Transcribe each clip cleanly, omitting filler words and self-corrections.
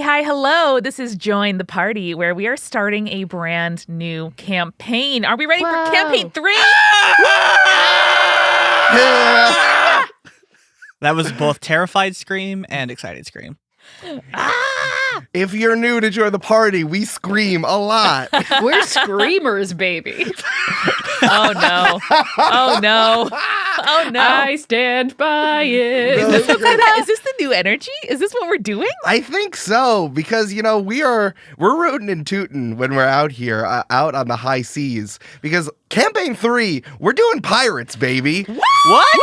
Hi, hello. This is Join the Party, where we are starting a brand new campaign. Are we ready for campaign 3? That was both terrified scream and excited scream. If you're new to Join the Party, we scream a lot. We're screamers, baby. Oh, no. Oh, no. Oh, no. I stand by it. Is this the new energy? Is this what we're doing? I think so, because, we're rooting and tooting when we're out here, out on the high seas, because campaign 3, we're doing pirates, baby. What?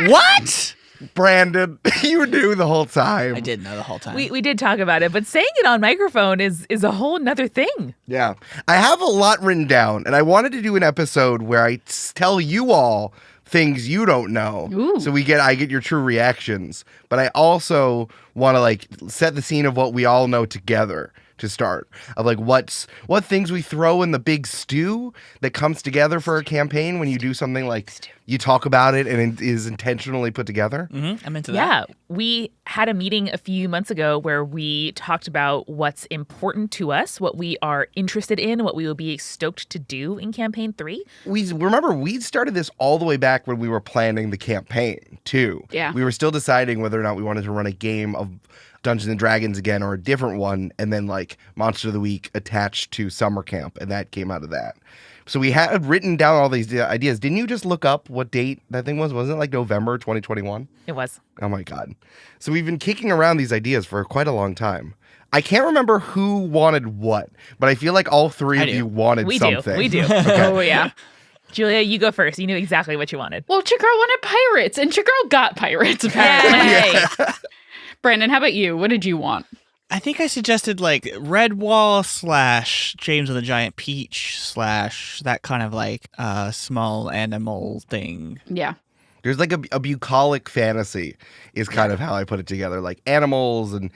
What? Brandon, you knew the whole time. I did know the whole time. We did talk about it, but saying it on microphone is a whole nother thing. Yeah. I have a lot written down, and I wanted to do an episode where I tell you all things you don't know. Ooh. So I get your true reactions. But I also want to set the scene of what we all know together to start. Of what things we throw in the big stew that comes together for a campaign when you do something like you talk about it and it is intentionally put together. Mm-hmm. I'm into that. Yeah, we had a meeting a few months ago where we talked about what's important to us, what we are interested in, what we will be stoked to do in campaign 3. We started this all the way back when we were planning the campaign too. Yeah. We were still deciding whether or not we wanted to run a game of Dungeons and Dragons again or a different one, and then Monster of the Week attached to summer camp, and that came out of that. So we had written down all these ideas. Didn't you just look up what date that thing was? Wasn't it November 2021? It was. Oh my God. So we've been kicking around these ideas for quite a long time. I can't remember who wanted what, but I feel like all three of you wanted something. We do. Okay. Oh, yeah. Julia, you go first. You knew exactly what you wanted. Well, Chigirl wanted pirates, and Chigirl got pirates, apparently. Yay. Brandon, how about you? What did you want? I think I suggested Redwall / James and the Giant Peach / that kind of small animal thing. Yeah. There's a bucolic fantasy is kind of how I put it together. Animals and,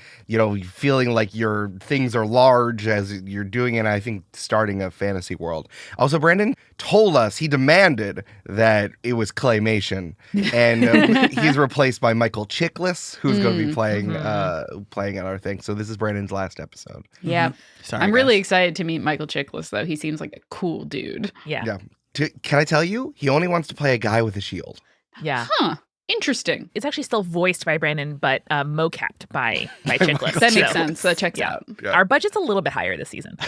feeling like your things are large as you're doing it. And I think starting a fantasy world. Also, Brandon told us, he demanded that it was claymation. And he's replaced by Michael Chiklis, who's going to be playing at our thing. So this is Brandon's last episode. Yeah. Sorry, I'm guys. really excited to meet Michael Chiklis, though. He seems like a cool dude. Yeah. Can I tell you? He only wants to play a guy with a shield. Yeah. Huh. Interesting. It's actually still voiced by Brandon, but mocapped by Chickless. That makes sense. That checks out. Yeah. Our budget's a little bit higher this season.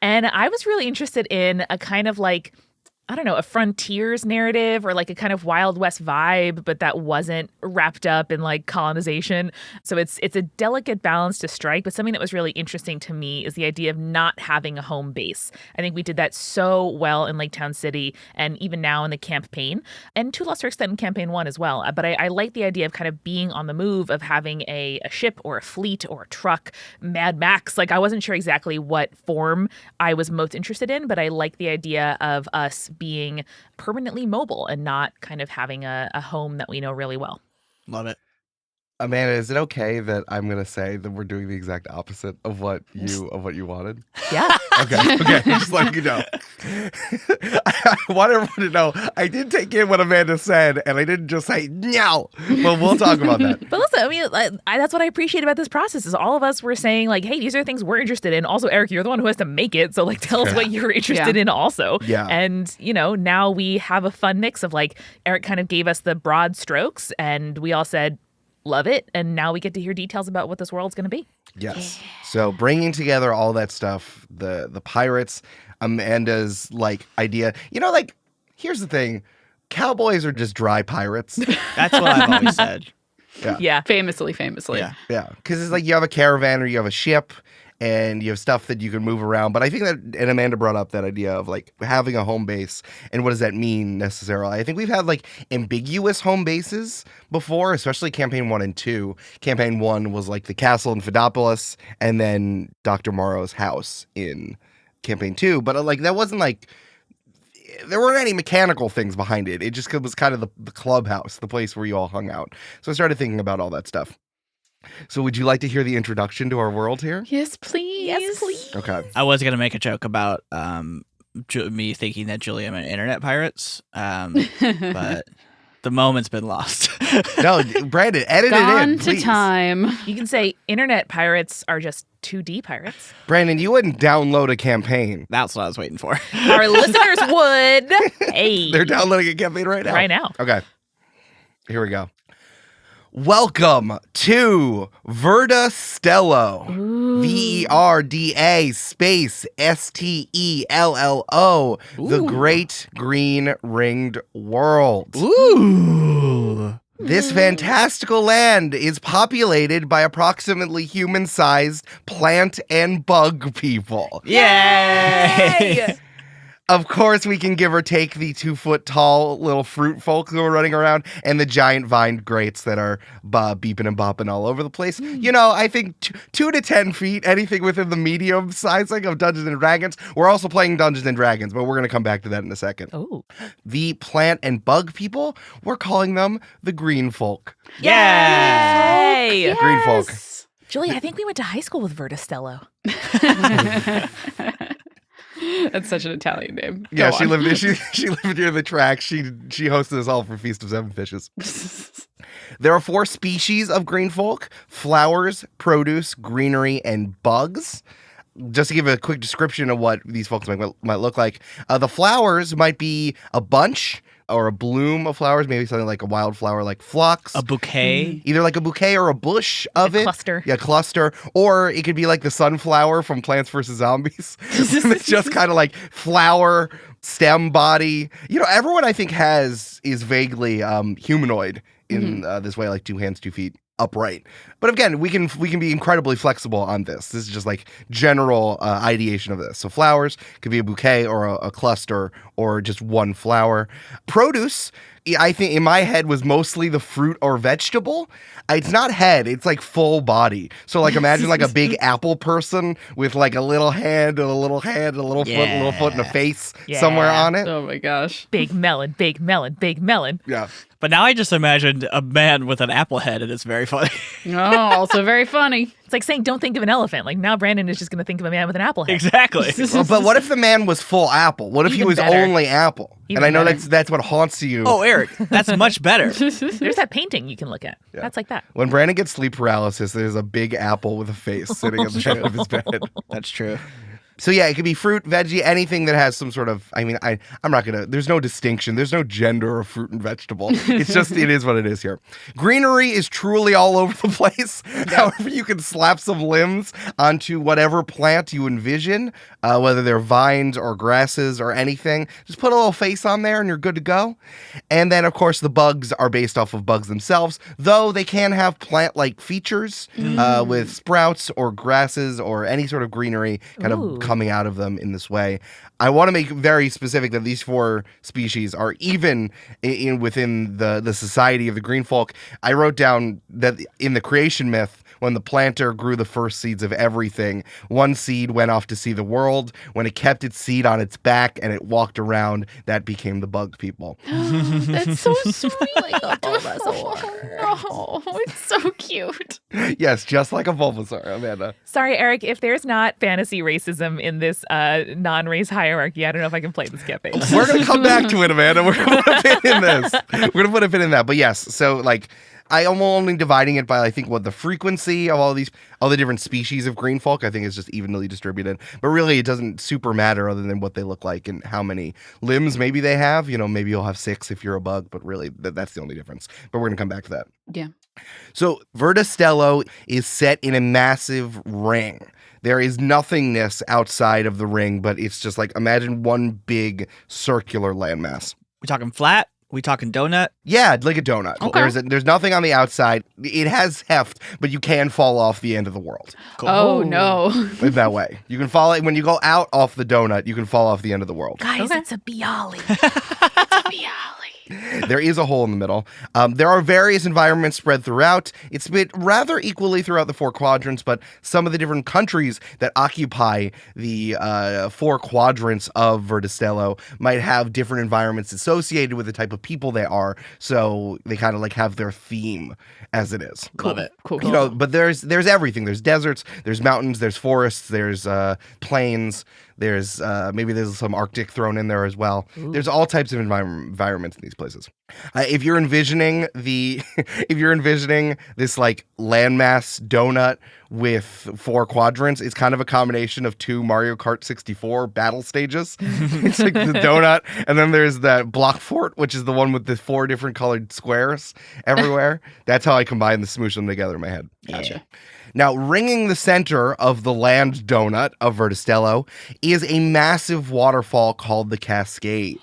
And I was really interested in a kind of a frontiers narrative or a kind of Wild West vibe, but that wasn't wrapped up in colonization. So it's a delicate balance to strike, but something that was really interesting to me is the idea of not having a home base. I think we did that so well in Lake Town City and even now in the campaign, and to a lesser extent in campaign 1 as well. But I like the idea of kind of being on the move, of having a ship or a fleet or a truck, Mad Max. I wasn't sure exactly what form I was most interested in, but I like the idea of us being permanently mobile and not kind of having a home that we know really well. Love it. Amanda, is it okay that I'm going to say that we're doing the exact opposite of what you wanted? Yeah. Okay, just letting you know. I want everyone to know I did take in what Amanda said, and I didn't just say, no. But we'll talk about that. But listen, I mean, that's what I appreciate about this process is all of us were saying hey, these are things we're interested in. Also, Eric, you're the one who has to make it. So tell us what you're interested in also. Yeah. And, now we have a fun mix of Eric kind of gave us the broad strokes and we all said, love it. And now we get to hear details about what this world's going to be. Yes. Yeah. So bringing together all that stuff, the pirates, Amanda's idea, here's the thing. Cowboys are just dry pirates. That's what I've always said. Yeah. Famously. Yeah. Yeah. Because it's you have a caravan or you have a ship and you have stuff that you can move around. But I think that, and Amanda brought up that idea of having a home base and what does that mean necessarily. I think we've had ambiguous home bases before, especially campaign 1 and 2. Campaign 1 was the castle in Fidopolis and then Dr. Morrow's house in campaign 2. But that wasn't there weren't any mechanical things behind it. It just was kind of the clubhouse, the place where you all hung out. So I started thinking about all that stuff. So would you like to hear the introduction to our world here? Yes, please. Yes, please. Okay. I was going to make a joke about me thinking that Julia meant internet pirates, but The moment's been lost. No, Brandon, edit it Gone in, to please. time. You can say internet pirates are just 2D pirates. Brandon, you wouldn't download a campaign. That's what I was waiting for. Our listeners would. Hey. They're downloading a campaign right now. Right now. Okay. Here we go. Welcome to Verda Stello. Verda space Stello. The Great Green Ringed World. Ooh. This fantastical land is populated by approximately human-sized plant and bug people. Yay! Of course, we can give or take the 2-foot-tall little fruit folk who are running around and the giant vined grates that are beeping and bopping all over the place. You know, I think 2 to 10 feet, anything within the medium sizing of Dungeons & Dragons. We're also playing Dungeons & Dragons, but we're going to come back to that in a second. Oh. The plant and bug people, we're calling them the green folk. Yay! Green folk. Julie, I think we went to high school with Verda Stello. That's such an Italian name. Yeah, Go she on. lived near the track. She hosted us all for Feast of Seven Fishes. There are 4 species of green folk: flowers, produce, greenery, and bugs. Just to give a quick description of what these folks might look like, the flowers might be a bunch or a bloom of flowers, maybe something like a wildflower like phlox. A bouquet. Either like a bouquet or a bush of it. Cluster. Yeah, cluster. Or it could be like the sunflower from Plants vs. Zombies. It's just kind of like flower, stem, body. You know, everyone I think is vaguely humanoid in this way, like 2 hands, 2 feet, upright. But again, we can be incredibly flexible on this. This is just like general ideation of this. So flowers could be a bouquet or a cluster or just one flower. Produce, I think in my head was mostly the fruit or vegetable. It's not head, it's like full body. So like imagine like a big apple person with like a little hand and a little hand and a little foot and a little foot and a face somewhere on it. Oh my gosh. Big melon, big melon, big melon. Yeah. But now I just imagined a man with an apple head, and it's very funny. Oh, also very funny. It's like saying don't think of an elephant. Like now Brandon is just going to think of a man with an apple head. Exactly. Well, but what if the man was full apple? What if he Even was better. only apple? Even And I know better. that's what haunts you. Oh, Eric, that's much better. There's that painting you can look at. Yeah. That's like that. When Brandon gets sleep paralysis, there's a big apple with a face sitting at the head of his bed. That's true. So yeah, it could be fruit, veggie, anything that has some sort of, I mean, I'm not going to, there's no distinction. There's no gender of fruit and vegetable. It's just, it is what it is here. Greenery is truly all over the place. However, you can slap some limbs onto whatever plant you envision, whether they're vines or grasses or anything. Just put a little face on there and you're good to go. And then, of course, the bugs are based off of bugs themselves, though they can have plant-like features with sprouts or grasses or any sort of greenery kind of coming out of them in this way. I want to make very specific that these 4 species are even within the society of the green folk. I wrote down that in the creation myth, when the planter grew the first seeds of everything, one seed went off to see the world. When it kept its seed on its back and it walked around, that became the bug people. That's so sweet. Like a Bulbasaur. Oh, it's so cute. Yes, just like a Bulbasaur, Amanda. Sorry, Eric, if there's not fantasy racism in this non-race hierarchy, I don't know if I can play this campaign. We're going to come back to it, Amanda. We're going to put a pin in this. We're going to put a pin in that. But yes, so like, I am only dividing it by, I think, what the frequency of all the different species of green folk, I think is just evenly distributed. But really, it doesn't super matter other than what they look like and how many limbs maybe they have. You know, maybe you'll have 6 if you're a bug, but really, that's the only difference. But we're going to come back to that. Yeah. So, Verda Stello is set in a massive ring. There is nothingness outside of the ring, but it's just like, imagine one big circular landmass. We talking flat? We talking donut? Yeah, like a donut. Okay. There's nothing on the outside. It has heft, but you can fall off the end of the world. Cool. Oh, no. In that way. You can fall, when you go out off the donut, you can fall off the end of the world. Guys, Okay. it's a bialy. There is a hole in the middle. There are various environments spread throughout. It's split rather equally throughout the 4 quadrants, but some of the different countries that occupy the 4 quadrants of Verda Stello might have different environments associated with the type of people they are. So they kind of like have their theme as it is. Love it. Cool. You know, but there's everything. There's deserts, there's mountains, there's forests, there's plains, there's maybe there's some Arctic thrown in there as well. There's all types of environments in these these places. If you're envisioning if you're envisioning this like landmass donut with 4 quadrants, it's kind of a combination of 2 Mario Kart 64 battle stages. It's like the donut, and then there's that block fort, which is the one with the 4 different colored squares everywhere. That's how I combine the smoosh them together in my head. Gotcha. Now, ringing the center of the land donut of Verda Stello is a massive waterfall called the Cascade.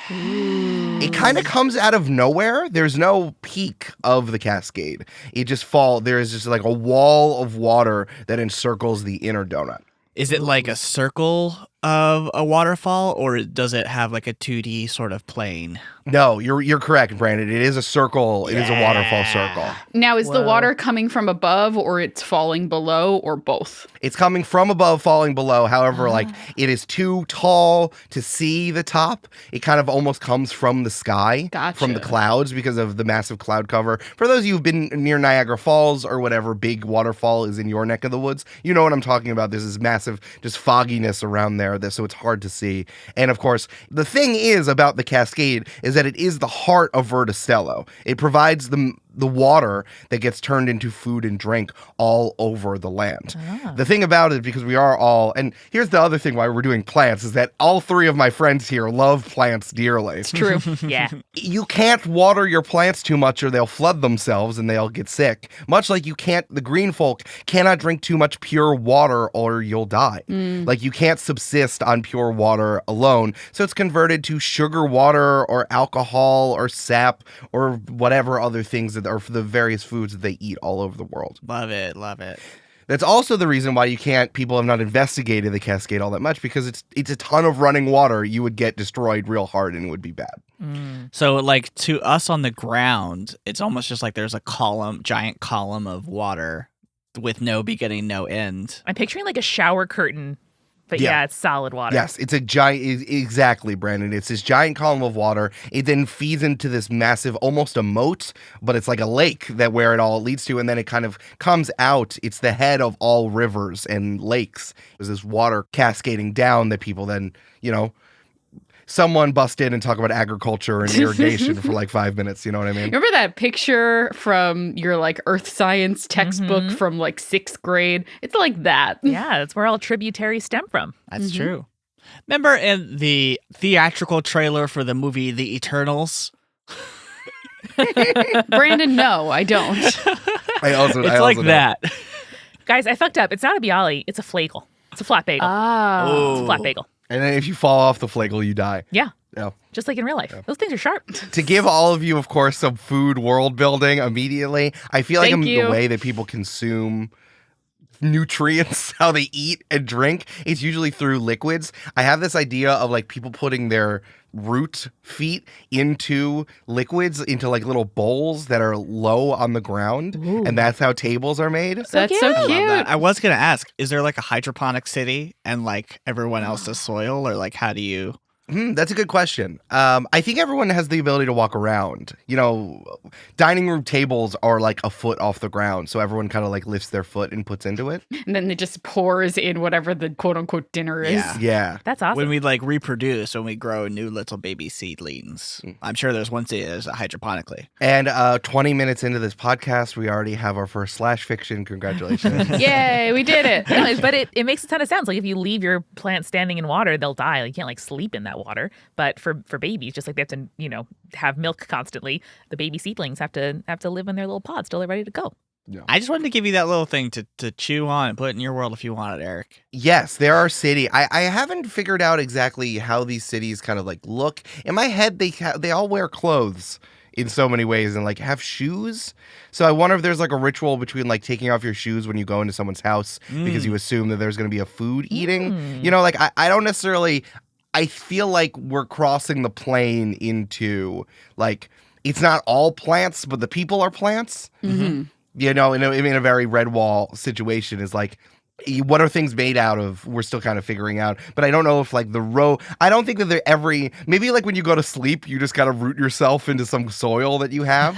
It kind of comes out of nowhere. There's no peak of the cascade. There is just like a wall of water that encircles the inner donut. Is it like a circle of a waterfall, or does it have like a 2D sort of plane? No, you're correct, Brandon. It is a circle. It is a waterfall circle. Now, is the water coming from above, or it's falling below, or both? It's coming from above, falling below. However, like it is too tall to see the top. It kind of almost comes from the sky, from the clouds, because of the massive cloud cover. For those of you who've been near Niagara Falls or whatever big waterfall is in your neck of the woods, you know what I'm talking about. There's this massive just fogginess around there, so it's hard to see. And of course, the thing is about the Cascade is that it is the heart of Verda Stello. It provides the water that gets turned into food and drink all over the land. The thing about it, because we are all, and here's the other thing why we're doing plants, is that all 3 of my friends here love plants dearly. It's true. Yeah. You can't water your plants too much or they'll flood themselves and they'll get sick. Much like the green folk cannot drink too much pure water or you'll die. Like you can't subsist on pure water alone. So it's converted to sugar water or alcohol or sap or whatever other things that are for the various foods that they eat all over the world. Love it, love it. That's also the reason why people have not investigated the Cascade all that much, because it's a ton of running water. You would get destroyed real hard and it would be bad. So like to us on the ground, it's almost just like there's a giant column of water with no beginning, no end. I'm picturing like a shower curtain, but yeah, it's solid water. Yes, it's a giant, exactly, Brandon. It's this giant column of water. It then feeds into this massive, almost a moat, but it's like a lake where it all leads to, and then it kind of comes out. It's the head of all rivers and lakes. There's this water cascading down that people then, someone bust in and talk about agriculture and irrigation for like 5 minutes. You know what I mean? Remember that picture from your like earth science textbook from like 6th grade? It's like that. Yeah, that's where all tributaries stem from. That's true. Remember in the theatrical trailer for the movie The Eternals? Brandon, no, I don't. It's like that. Guys, I fucked up. It's not a bialy. It's a flagel. It's a flat bagel. It's a flat bagel. And then if you fall off the flagel, you die. Yeah. Yeah. Just like in real life. Yeah. Those things are sharp. To give all of you, of course, some food world building immediately, I feel like the way that people consume nutrients, how they eat and drink, it's usually through liquids. I have this idea of like people putting their root feet into liquids, into like little bowls that are low on the ground. Ooh. And that's how tables are made. That's so cute. I was going to ask, is there like a hydroponic city and like everyone else's soil, or like how do you... That's a good question. I think everyone has the ability to walk around. Dining room tables are like a foot off the ground, so everyone kind of like lifts their foot and puts into it. And then it just pours in whatever the quote unquote dinner is. Yeah. That's awesome. When we like reproduce, when we grow new little baby seedlings, I'm sure there's one city that's hydroponically. And 20 minutes into this podcast, we already have our first slash fiction. Congratulations. Yay, we did it. No, but it makes a ton of sense. Like if you leave your plant standing in water, they'll die. Like, you can't like sleep in that water. But for babies, just like they have to, have milk constantly, the baby seedlings have to live in their little pods till they're ready to go. Yeah. I just wanted to give you that little thing to chew on and put in your world if you want it, Eric. Yes, there are cities. I haven't figured out exactly how these cities kind of like look. In my head, they all wear clothes in so many ways and like have shoes. So I wonder if there's like a ritual between like taking off your shoes when you go into someone's house because you assume that there's going to be a food eating. I don't necessarily... I feel like we're crossing the plane into like, it's not all plants, but the people are plants. Mm-hmm. In a very Redwall situation is like, what are things made out of? We're still kind of figuring out. But I don't know if like I don't think that maybe like when you go to sleep, you just kind of root yourself into some soil that you have.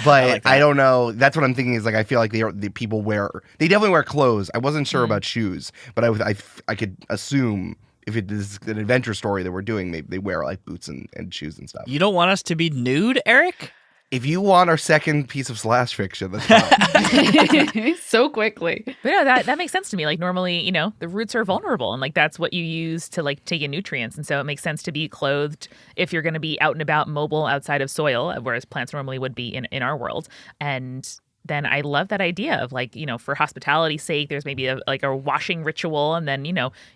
But I don't know. That's what I'm thinking is like, I feel like the people they definitely wear clothes. I wasn't sure about shoes, but I could assume if it is an adventure story that we're doing, maybe they wear like boots and shoes and stuff. You don't want us to be nude, Eric? If you want our second piece of slash fiction, that's fine. So quickly. But no, that makes sense to me. Like normally, the roots are vulnerable and like that's what you use to like take in nutrients. And so it makes sense to be clothed if you're going to be out and about mobile outside of soil, whereas plants normally would be in our world. And then I love that idea of like, for hospitality's sake, there's maybe a washing ritual. And then,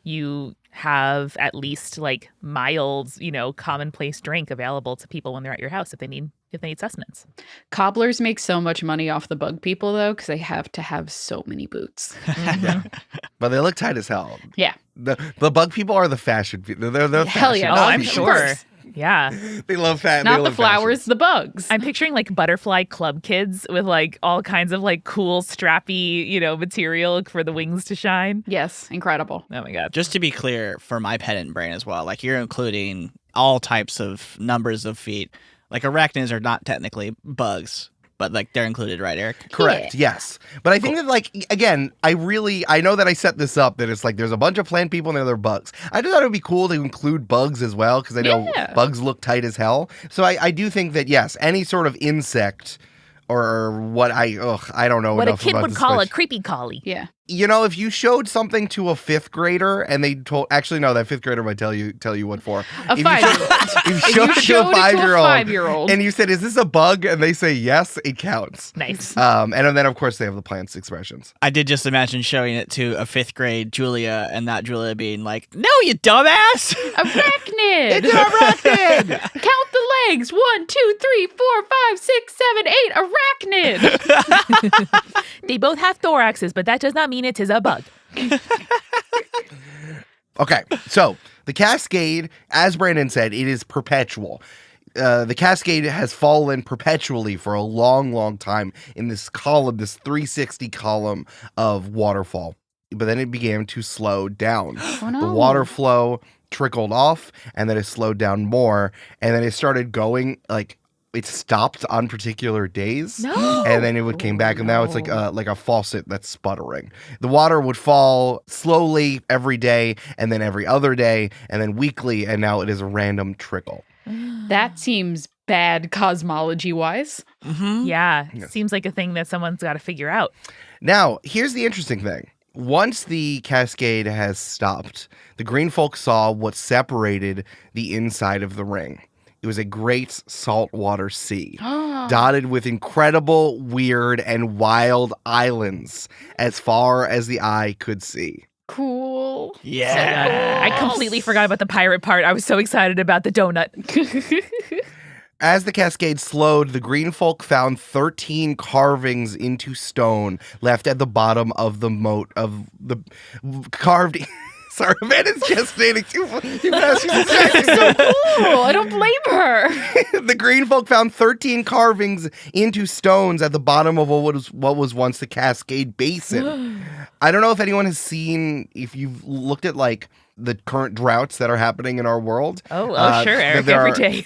you have at least like mild, commonplace drink available to people when they're at your house if they need sustenance. Cobblers make so much money off the bug people, though, because they have to have so many boots. But they look tight as hell. Yeah. The bug people are the fashion people. They're Hell fashion yeah. Oh, I'm people. sure. Yeah. They love fat. Not the flowers, the bugs. I'm picturing like butterfly club kids with like all kinds of like cool strappy, material for the wings to shine. Yes, incredible. Oh my God. Just to be clear for my pedant brain as well, like you're including all types of numbers of feet. Like arachnids are not technically bugs, but like they're included, right, Eric? Correct. Yeah. Yes. But I think that like, again, I know that I set this up that it's like there's a bunch of plant people and then there are bugs. I just thought it would be cool to include bugs as well because I know bugs look tight as hell. So I do think that, yes, any sort of insect or what I don't know what enough a kid about would this call a much. creepy collie. Yeah. If you showed something to a 5th grader and they told, actually no, that 5th grader might tell you what for. A 5-year-old. If you showed it to a 5-year-old and you said, "Is this a bug?" and they say yes, it counts. Nice. And then of course they have the plants expressions. I did just imagine showing it to a 5th grade Julia and that Julia being like, "No, you dumbass!" Arachnid. It's an arachnid. Count the legs. 1, 2, 3, 4, 5, 6, 7, 8. Arachnid. They both have thoraxes, but that does not mean it is a bug. Okay, so the cascade, as Brandon said, it is perpetual. The cascade has fallen perpetually for a long, long time in this column, this 360 column of waterfall. But then it began to slow down. Oh, no. The water flow trickled off, and then it slowed down more, and then it started going like it stopped on particular days. No. And then it would came back, and now it's like a faucet that's sputtering. The water would fall slowly every day, and then every other day, and then weekly, and now it is a random trickle. That seems bad cosmology-wise. Mm-hmm. Yeah. Yes. Seems like a thing that someone's got to figure out. Now, here's the interesting thing. Once the cascade has stopped, the green folk saw what separated the inside of the ring. It was a great saltwater sea, dotted with incredible, weird, and wild islands as far as the eye could see. Cool. Yeah. I completely forgot about the pirate part. I was so excited about the donut. As the cascade slowed, the green folk found 13 carvings into stone left at the bottom of the moat of the carved... Sorry, Amanda's gestating too fast. She's So cool. I don't blame her. The green folk found 13 carvings into stones at the bottom of what was once the Cascade Basin. I don't know if anyone has seen, if you've looked at like the current droughts that are happening in our world. Sure, Eric, every day.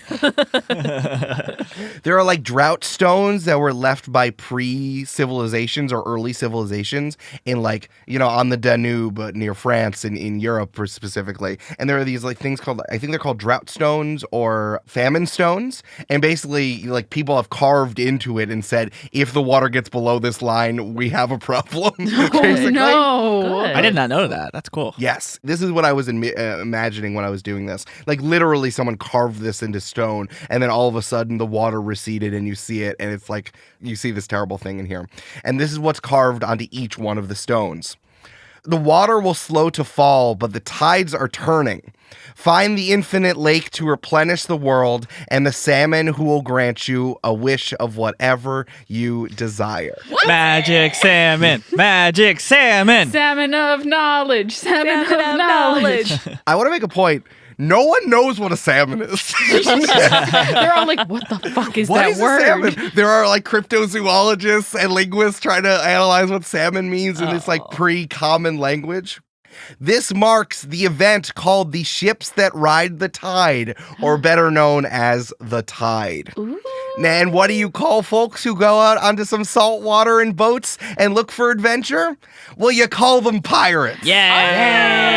There are like drought stones that were left by pre-civilizations or early civilizations in like, on the Danube near France and in Europe specifically. And there are these like things called, I think they're called drought stones or famine stones. And basically like people have carved into it and said, if the water gets below this line, we have a problem. Basically. No. Good. I did not know that. That's cool. Yes, this is what I was imagining when I was doing this. Like literally someone carved this into stone and then all of a sudden the water receded and you see it and it's like you see this terrible thing in here. And this is what's carved onto each one of the stones. The water will slow to fall, but the tides are turning. Find the infinite lake to replenish the world and the salmon who will grant you a wish of whatever you desire. Magic salmon. Magic salmon. Salmon of knowledge. Salmon of knowledge. I want to make a point. No one knows what a salmon is. They're all like, what the fuck is What that is a word? salmon? There are like cryptozoologists and linguists trying to analyze what salmon means in this like pre-common language. This marks the event called the Ships That Ride the Tide, or better known as the Tide. Ooh. And what do you call folks who go out onto some salt water in boats and look for adventure? Well, you call them pirates. Yeah.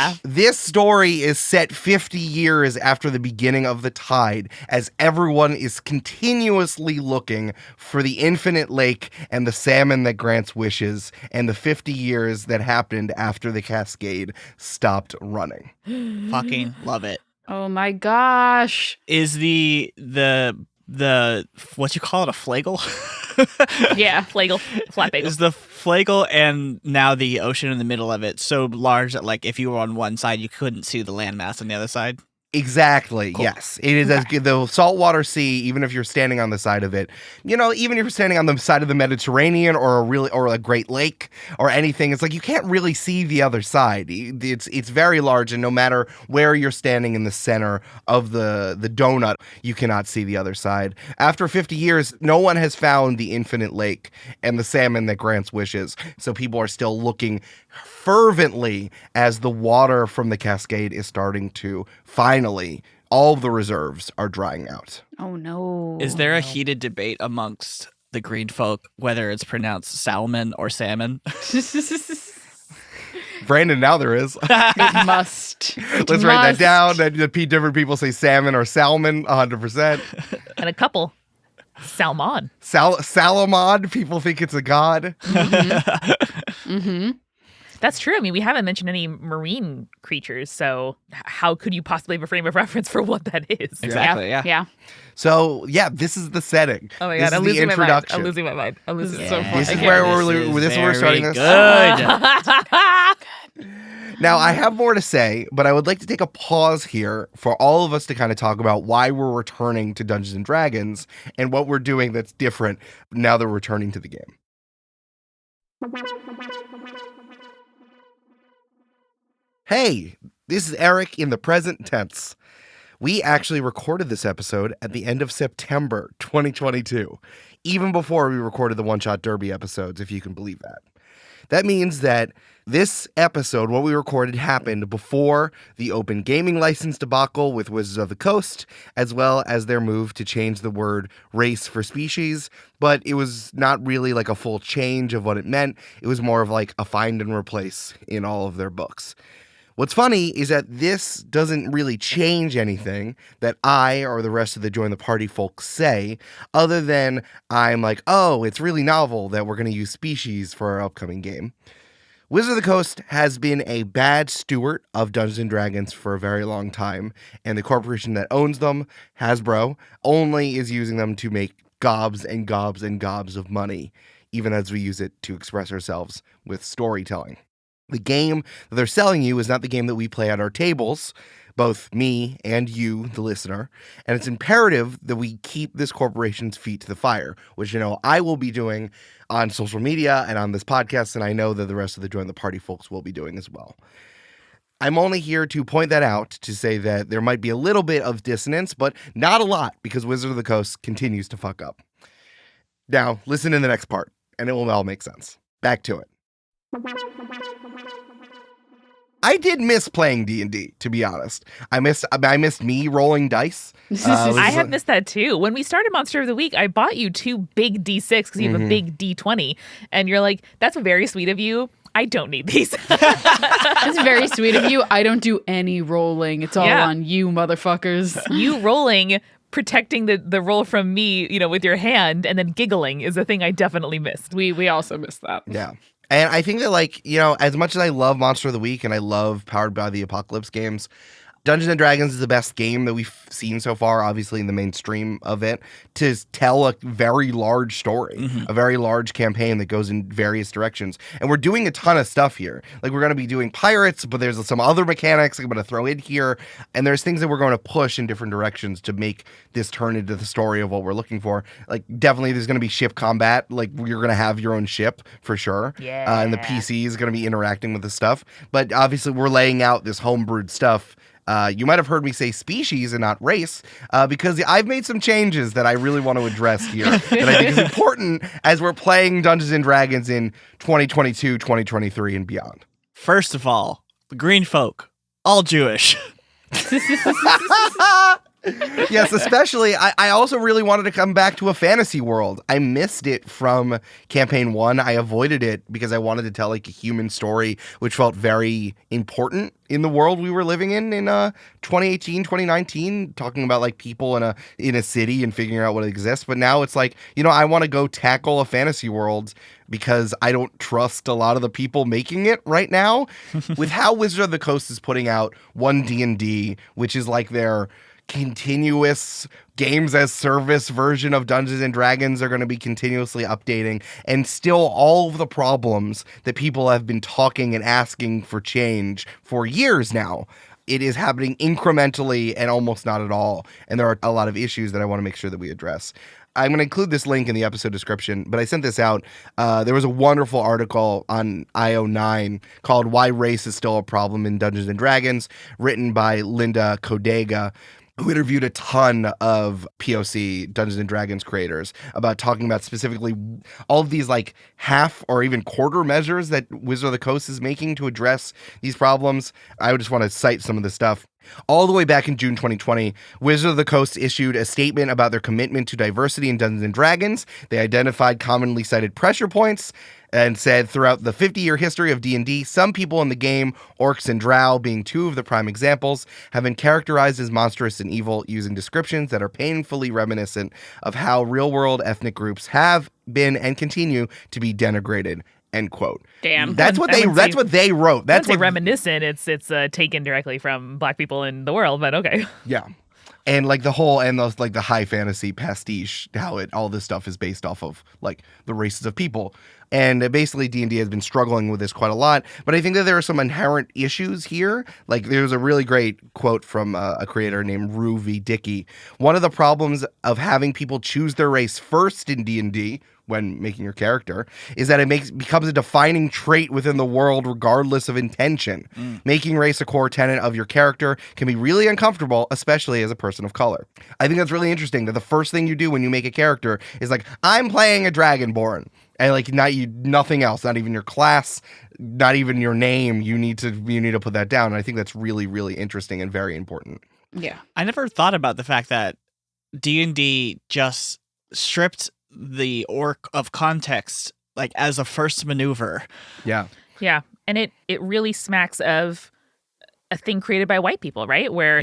Yeah. This story is set 50 years after the beginning of the tide, as everyone is continuously looking for the infinite lake and the salmon that grants wishes, and the 50 years that happened after the cascade stopped running. Fucking love it. Oh my gosh. Is the what you call it, a flagle? Yeah. Flagel, flat bagel. Is the flagle and now the ocean in the middle of it so large that, like, if you were on one side, you couldn't see the landmass on the other side? Exactly. Cool. Yes. It is as good. The saltwater sea, even if you're standing on the side of it, even if you're standing on the side of the Mediterranean or a Great Lake or anything, it's like you can't really see the other side. It's very large, and no matter where you're standing in the center of the donut, you cannot see the other side. After 50 years, no one has found the infinite lake and the salmon that grants wishes. So people are still looking fervently as the water from the cascade is starting to finally, all of the reserves are drying out. Oh no. Is there a heated debate amongst the green folk whether it's pronounced salmon or salmon? Brandon, now there is. It must. Let's write that down. Different people say salmon or salmon, 100%. And a couple. Salmon. Salamod, people think it's a god. Mm-hmm. That's true. I mean, we haven't mentioned any marine creatures, so how could you possibly have a frame of reference for what that is? Exactly, yeah. Yeah. So, this is the setting. Oh my This God, I'm is the losing my mind. introduction. I'm losing my mind. I'm losing This is so my fun. This is mind. where This we're is starting this. good. Now, I have more to say, but I would like to take a pause here for all of us to kind of talk about why we're returning to Dungeons and Dragons and what we're doing that's different now that we're returning to the game. Hey, this is Eric in the present tense. We actually recorded this episode at the end of September 2022, even before we recorded the One Shot Derby episodes, if you can believe that. That means that this episode, what we recorded, happened before the open gaming license debacle with Wizards of the Coast, as well as their move to change the word race for species, but it was not really like a full change of what it meant. It was more of like a find and replace in all of their books. What's funny is that this doesn't really change anything that I or the rest of the Join the Party folks say, other than I'm like, oh, it's really novel that we're going to use species for our upcoming game. Wizards of the Coast has been a bad steward of Dungeons & Dragons for a very long time, and the corporation that owns them, Hasbro, only is using them to make gobs and gobs and gobs of money, even as we use it to express ourselves with storytelling. The game that they're selling you is not the game that we play at our tables, both me and you, the listener, and it's imperative that we keep this corporation's feet to the fire, which, I will be doing on social media and on this podcast, and I know that the rest of the Join the Party folks will be doing as well. I'm only here to point that out, to say that there might be a little bit of dissonance, but not a lot, because Wizard of the Coast continues to fuck up. Now, listen in the next part, and it will all make sense. Back to it. I did miss playing D&D, to be honest. I missed me rolling dice. I have missed that too. When we started Monster of the Week, I bought you 2 big D6 because you have a big D20. And you're like, that's very sweet of you. I don't need these. It's very sweet of you. I don't do any rolling. It's all on you, motherfuckers. You rolling, protecting the roll from me, with your hand, and then giggling is a thing I definitely missed. We also missed that. Yeah. And I think that, as much as I love Monster of the Week and I love Powered by the Apocalypse games, Dungeons & Dragons is the best game that we've seen so far, obviously in the mainstream of it, to tell a very large story, a very large campaign that goes in various directions. And we're doing a ton of stuff here. Like, we're going to be doing pirates, but there's some other mechanics I'm going to throw in here. And there's things that we're going to push in different directions to make this turn into the story of what we're looking for. Like, definitely there's going to be ship combat. Like, you're going to have your own ship, for sure. Yeah. And the PC is going to be interacting with the stuff. But obviously, we're laying out this homebrewed stuff. You might have heard me say species and not race, because I've made some changes that I really want to address here that I think is important as we're playing Dungeons & Dragons in 2022, 2023, and beyond. First of all, the green folk, all Jewish. Yes, especially, I also really wanted to come back to a fantasy world. I missed it from campaign 1. I avoided it because I wanted to tell like a human story, which felt very important in the world we were living in 2018, 2019, talking about like people in a city and figuring out what exists. But now it's like, I want to go tackle a fantasy world because I don't trust a lot of the people making it right now. With how Wizard of the Coast is putting out one D&D, which is like their continuous games as service version of Dungeons and Dragons, are going to be continuously updating, and still all of the problems that people have been talking and asking for change for years now, it is happening incrementally and almost not at all. And there are a lot of issues that I want to make sure that we address. I'm going to include this link in the episode description, but I sent this out. There was a wonderful article on IO9 called Why Race is Still a Problem in Dungeons and Dragons, written by Linda Kodega, who interviewed a ton of POC Dungeons and Dragons creators about talking about specifically all of these like half or even quarter measures that Wizard of the Coast is making to address these problems. I would just want to cite some of the stuff. All the way back in June 2020, Wizard of the Coast issued a statement about their commitment to diversity in Dungeons & Dragons. They identified commonly cited pressure points and said, throughout the 50-year history of D&D, some people in the game, orcs and drow being two of the prime examples, have been characterized as monstrous and evil using descriptions that are painfully reminiscent of how real-world ethnic groups have been and continue to be denigrated. End quote. Damn. That's what they wrote. That's what reminiscent. It's taken directly from Black people in the world, but okay. Yeah. And like the high fantasy pastiche, how all this stuff is based off of like the races of people. And basically D&D has been struggling with this quite a lot, but I think that there are some inherent issues here. Like there's a really great quote from a creator named Rue V. Dickey. One of the problems of having people choose their race first in D&D when making your character is that it becomes a defining trait within the world regardless of intention. Making race a core tenet of your character can be really uncomfortable, especially as a person of color. I think that's really interesting that the first thing you do when you make a character is like, I'm playing a Dragonborn. And like nothing else, not even your class, not even your name. You need to put that down. And I think that's really, really interesting and very important. Yeah. I never thought about the fact that D&D just stripped the orc of context like as a first maneuver. Yeah. Yeah. And it really smacks of a thing created by white people, right? Where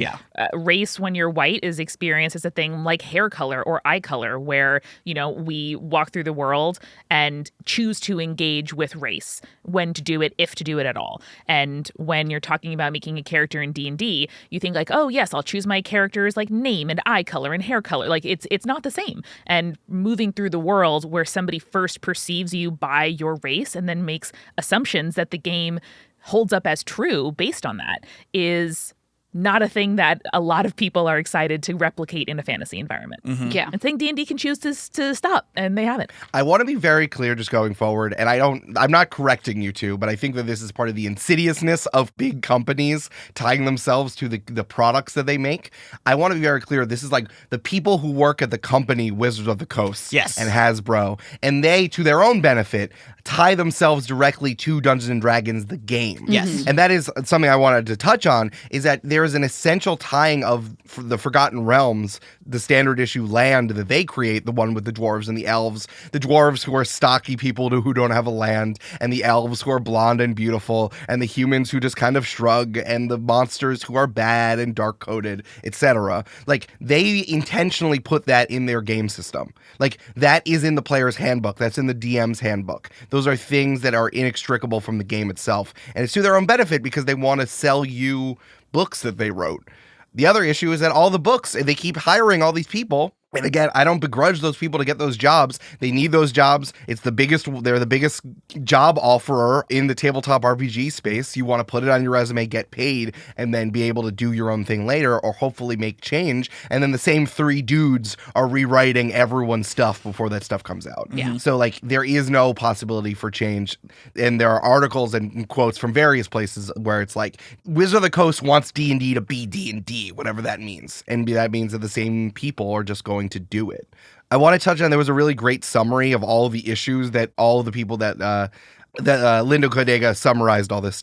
race, when you're white, is experienced as a thing like hair color or eye color, where, we walk through the world and choose to engage with race, when to do it, if to do it at all. And when you're talking about making a character in D&D, you think like, oh yes, I'll choose my character's like name and eye color and hair color. Like it's not the same. And moving through the world where somebody first perceives you by your race and then makes assumptions that the game holds up as true based on that is not a thing that a lot of people are excited to replicate in a fantasy environment. Yeah. I think D&D can choose to stop, and they haven't. I want to be very clear just going forward, and I'm not correcting you two, but I think that this is part of the insidiousness of big companies tying themselves to the products that they make. I want to be very clear, this is like the people who work at the company Wizards of the Coast Yes. and Hasbro, and they, to their own benefit, tie themselves directly to Dungeons and Dragons, the game. Yes. And that is something I wanted to touch on, is that there is an essential tying of the Forgotten Realms, the standard issue land that they create, the one with the dwarves and the elves, the dwarves who are stocky people who don't have a land, and the elves who are blonde and beautiful, and the humans who just kind of shrug, and the monsters who are bad and dark-coded, etc. Like, they intentionally put that in their game system. Like, that is in the player's handbook. That's in the DM's handbook. Those are things that are inextricable from the game itself. And it's to their own benefit because they want to sell you books that they wrote. The other issue is that all the books, they keep hiring all these people. And again, I don't begrudge those people to get those jobs. They need those jobs. They're the biggest job offerer in the tabletop RPG space. You want to put it on your resume, get paid, and then be able to do your own thing later, or hopefully make change. And then the same three dudes are rewriting everyone's stuff before that stuff comes out. Yeah. So like there is no possibility for change. And there are articles and quotes from various places where it's like Wizard of the Coast wants D&D to be D&D, whatever that means. And that means that the same people are just going to do it. I want to touch on, there was a really great summary of all of the issues that all of the people that Linda Codega summarized all this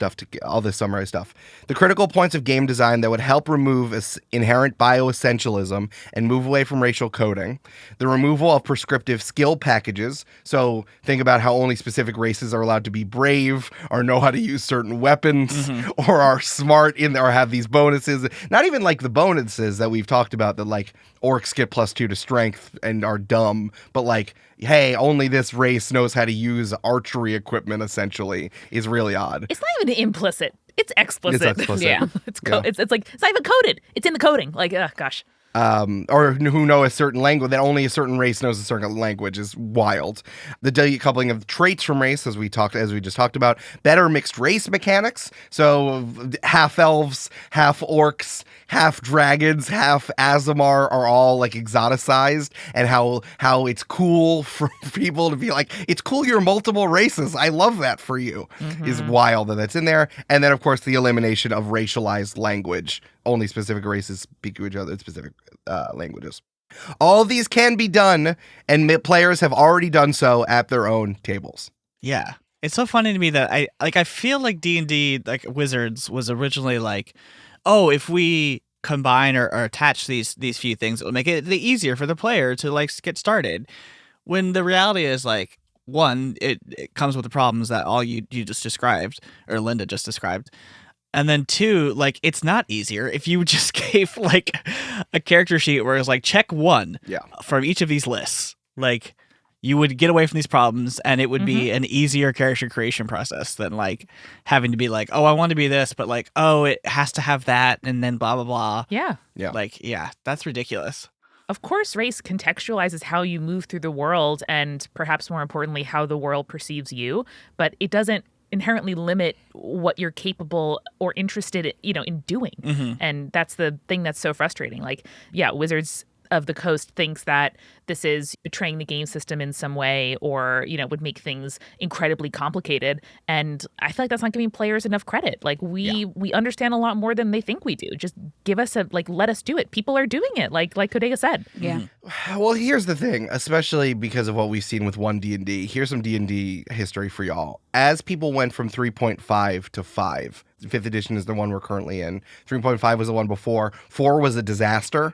summarized stuff. The critical points of game design that would help remove inherent bioessentialism and move away from racial coding. The removal of prescriptive skill packages. So think about how only specific races are allowed to be brave or know how to use certain weapons or are smart or have these bonuses. Not even like the bonuses that we've talked about that like orcs get +2 to strength and are dumb, but like, hey, only this race knows how to use archery equipment, essentially, is really odd. It's not even implicit. It's explicit. It's explicit. Yeah. It's like, it's not even coded. It's in the coding. Like, gosh. Or who know a certain language, that only a certain race knows a certain language is wild. The decoupling of traits from race, as we just talked about. Better mixed race mechanics. So half elves, half orcs, half dragons, half Azamar are all like exoticized, and how it's cool for people to be like, it's cool you're multiple races. I love that for you. Is wild that that's in there. And then of course the elimination of racialized language. Only specific races speak to each other in specific languages. All of these can be done, and players have already done so at their own tables. Yeah. It's so funny to me that I feel like D&D, like Wizards, was originally like, oh, if we combine or attach these few things, it will make it easier for the player to like get started. When the reality is like, one, it comes with the problems that all you just described, or Linda just described. And then two, like, it's not easier if you just gave like a character sheet where it's like check 1 from each of these lists. Like, you would get away from these problems, and it would be an easier character creation process than like having to be like, oh, I want to be this, but like, oh, it has to have that, and then blah blah blah. Yeah. Like, yeah, that's ridiculous. Of course, race contextualizes how you move through the world, and perhaps more importantly, how the world perceives you. But it doesn't inherently limit what you're capable or interested in doing. And that's the thing that's so frustrating. Like, yeah, Wizards of the Coast thinks that this is betraying the game system in some way, or would make things incredibly complicated, and I feel like that's not giving players enough credit. Like, we understand a lot more than they think we do. Just give us let us do it. People are doing it, like Codega said. Well, here's the thing, especially because of what we've seen with 1D&D. Here's some D&D history for y'all. As people went from 3.5 to 5, 5th edition is the one we're currently in. 3.5 was the one before. 4 was a disaster.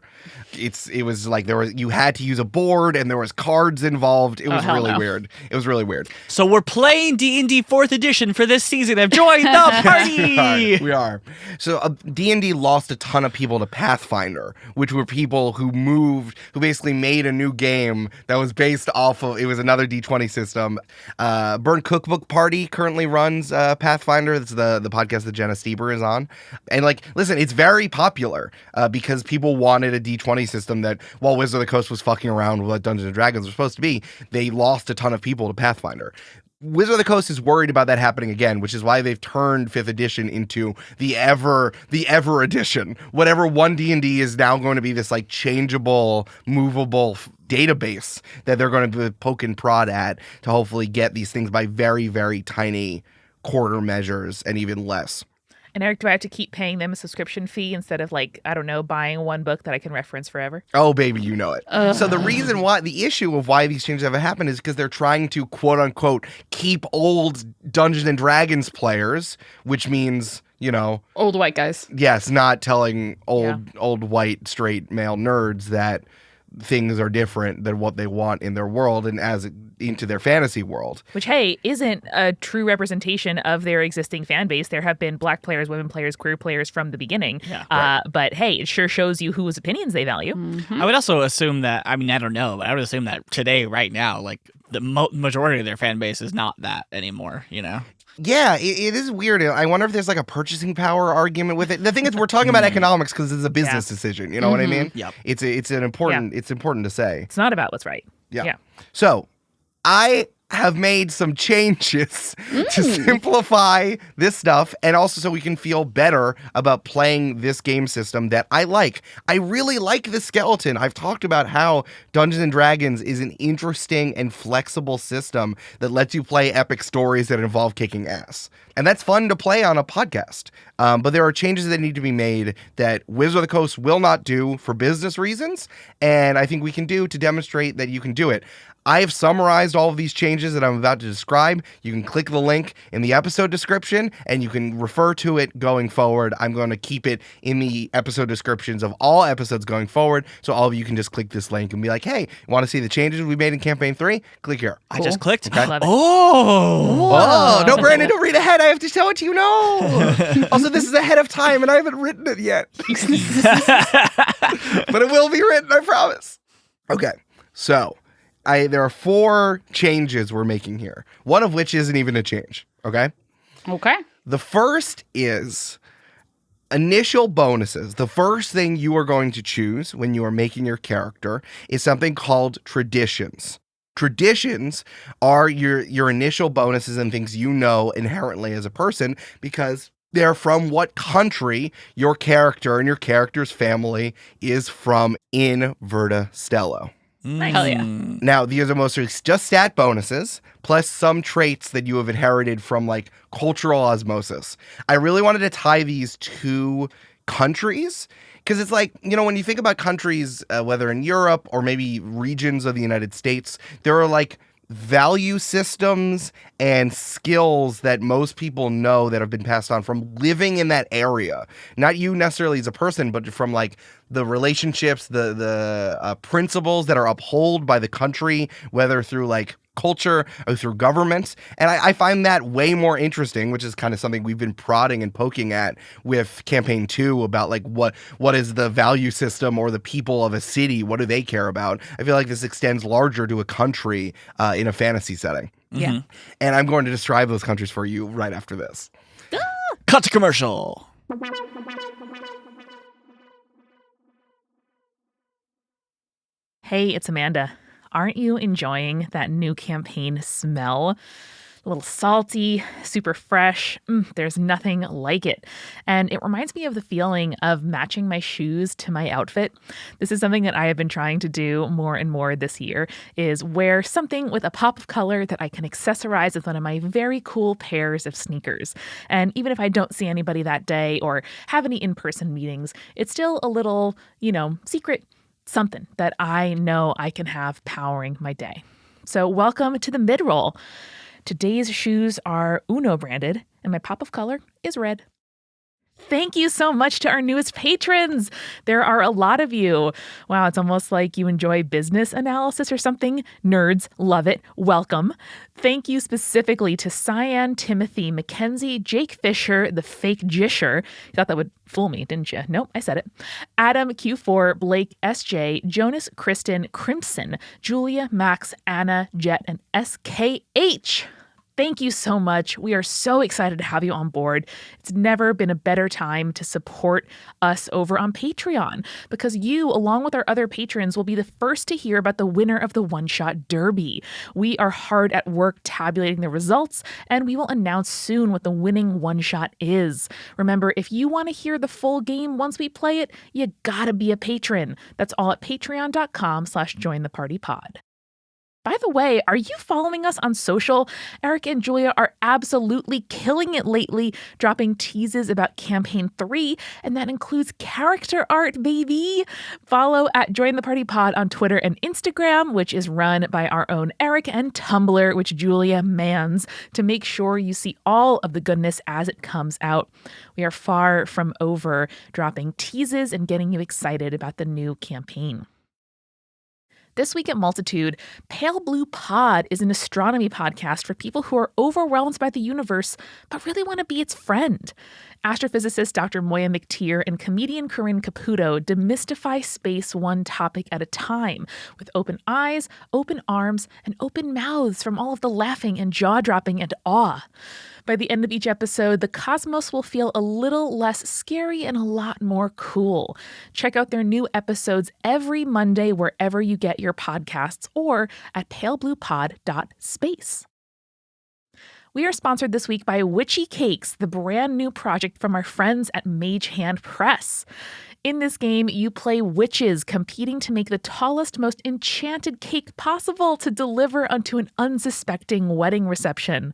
It was like you had to use a board and there was cards involved. It was really weird. It was really weird. So we're playing D&D 4th edition for this season. I've joined the party. We are. So D&D lost a ton of people to Pathfinder, which were people who basically made a new game that was based off of, it was another D20 system. Burn Cookbook Party currently runs Pathfinder. That's the podcast that Jenna Stieber is on. And like, listen, it's very popular because people wanted a D20 system that, while Wizard of the Coast was fucking around with what Dungeons & Dragons were supposed to be, they lost a ton of people to Pathfinder. Wizard of the Coast is worried about that happening again, which is why they've turned 5th edition into the ever edition. Whatever 1D&D is now going to be this like changeable, movable database that they're going to poke and prod at to hopefully get these things by very, very tiny quarter measures and even less. And Eric, do I have to keep paying them a subscription fee instead of buying one book that I can reference forever? Oh, baby, you know it. So the issue of why these changes have happened is because they're trying to, quote unquote, keep old Dungeons and Dragons players, which means, old white guys. Yes, not telling old white straight male nerds that things are different than what they want in their world and into their fantasy world. Which, hey, isn't a true representation of their existing fan base. There have been black players, women players, queer players from the beginning. Yeah, but hey, it sure shows you whose opinions they value. I would also assume that, I don't know, but I would assume that today, right now, like the majority of their fan base is not that anymore, Yeah, it is weird. I wonder if there's like a purchasing power argument with it. The thing is, we're talking about economics because it's a business decision. You know what I mean? Yep. It's important to say. It's not about what's right. Yeah. So I have made some changes to simplify this stuff, and also so we can feel better about playing this game system that I like. I really like the skeleton. I've talked about how Dungeons & Dragons is an interesting and flexible system that lets you play epic stories that involve kicking ass. And that's fun to play on a podcast. But there are changes that need to be made that Wizard of the Coast will not do for business reasons, and I think we can do to demonstrate that you can do it. I have summarized all of these changes that I'm about to describe. You can click the link in the episode description and you can refer to it going forward. I'm going to keep it in the episode descriptions of all episodes going forward. So all of you can just click this link and be like, hey, want to see the changes we made in campaign 3? Click here. I just clicked. I love it. Oh, no, Brandon, don't read ahead. I have to tell it to you. No. Also, this is ahead of time and I haven't written it yet. But it will be written, I promise. Okay, so there are 4 changes we're making here, one of which isn't even a change, okay? Okay. The first is initial bonuses. The first thing you are going to choose when you are making your character is something called traditions. Traditions are your initial bonuses and things you know inherently as a person because they're from what country your character and your character's family is from in Verda Stello. Hell yeah. Now, these are mostly just stat bonuses, plus some traits that you have inherited from, like, cultural osmosis. I really wanted to tie these to countries, because it's like, you know, when you think about countries, whether in Europe or maybe regions of the United States, there are, like, value systems and skills that most people know that have been passed on from living in that area. Not you necessarily as a person, but from like the relationships, the principles that are upheld by the country, whether through like culture or through government. And I find that way more interesting, which is kind of something we've been prodding and poking at with campaign 2 about like what is the value system or the people of a city, what do they care about? I feel like this extends larger to a country in a fantasy setting. Yeah. And I'm going to describe those countries for you right after this. Cut to commercial. Hey, it's Amanda. Aren't you enjoying that new campaign smell? A little salty, super fresh. There's nothing like it. And it reminds me of the feeling of matching my shoes to my outfit. This is something that I have been trying to do more and more this year, is wear something with a pop of color that I can accessorize with one of my very cool pairs of sneakers. And even if I don't see anybody that day or have any in-person meetings, it's still a little, secret something that I know I can have powering my day. So welcome to the mid-roll. Today's shoes are Uno branded, and my pop of color is red. Thank you so much to our newest patrons. There are a lot of you. Wow, it's almost like you enjoy business analysis or something. Nerds, love it. Welcome. Thank you specifically to Cyan, Timothy, Mackenzie, Jake Fisher, the fake Jisher. You thought that would fool me, didn't you? Nope, I said it. Adam, Q4, Blake, SJ, Jonas, Kristen, Crimson, Julia, Max, Anna, Jet, and SKH. Thank you so much. We are so excited to have you on board. It's never been a better time to support us over on Patreon because you, along with our other patrons, will be the first to hear about the winner of the one-shot derby. We are hard at work tabulating the results, and we will announce soon what the winning one-shot is. Remember, if you want to hear the full game once we play it, you gotta be a patron. That's all at patreon.com/jointhepartypod. By the way, are you following us on social? Eric and Julia are absolutely killing it lately, dropping teases about campaign 3, and that includes character art, baby. Follow at Join the Party Pod on Twitter and Instagram, which is run by our own Eric, and Tumblr, which Julia mans, to make sure you see all of the goodness as it comes out. We are far from over dropping teases and getting you excited about the new campaign. This week at Multitude, Pale Blue Pod is an astronomy podcast for people who are overwhelmed by the universe but really want to be its friend. Astrophysicist Dr. Moya McTeer and comedian Corinne Caputo demystify space one topic at a time, with open eyes, open arms, and open mouths from all of the laughing and jaw-dropping and awe. By the end of each episode, the cosmos will feel a little less scary and a lot more cool. Check out their new episodes every Monday wherever you get your podcasts or at palebluepod.space. We are sponsored this week by Witchy Cakes, the brand new project from our friends at Mage Hand Press. In this game, you play witches competing to make the tallest, most enchanted cake possible to deliver unto an unsuspecting wedding reception.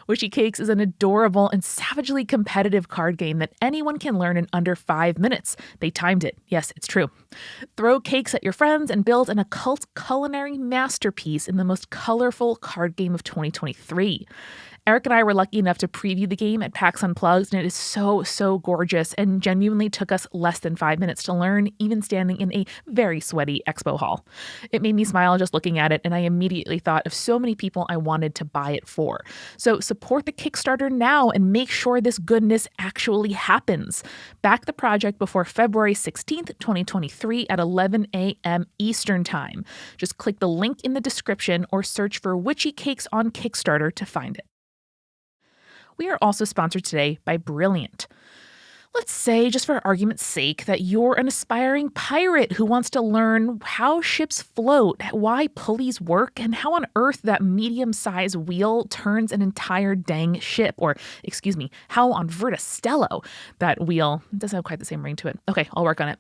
Witchy Cakes is an adorable and savagely competitive card game that anyone can learn in under 5 minutes. They timed it. Yes, it's true. Throw cakes at your friends and build an occult culinary masterpiece in the most colorful card game of 2023. Eric and I were lucky enough to preview the game at PAX Unplugged, and it is so, so gorgeous and genuinely took us less than 5 minutes to learn, even standing in a very sweaty expo hall. It made me smile just looking at it, and I immediately thought of so many people I wanted to buy it for. So support the Kickstarter now and make sure this goodness actually happens. Back the project before February 16th, 2023 at 11 a.m. Eastern Time. Just click the link in the description or search for Witchy Cakes on Kickstarter to find it. We are also sponsored today by Brilliant. Let's say, just for argument's sake, that you're an aspiring pirate who wants to learn how ships float, why pulleys work, and how on earth that medium-sized wheel turns an entire dang ship. Or, excuse me, how on Verda Stello that wheel doesn't have quite the same ring to it. Okay, I'll work on it.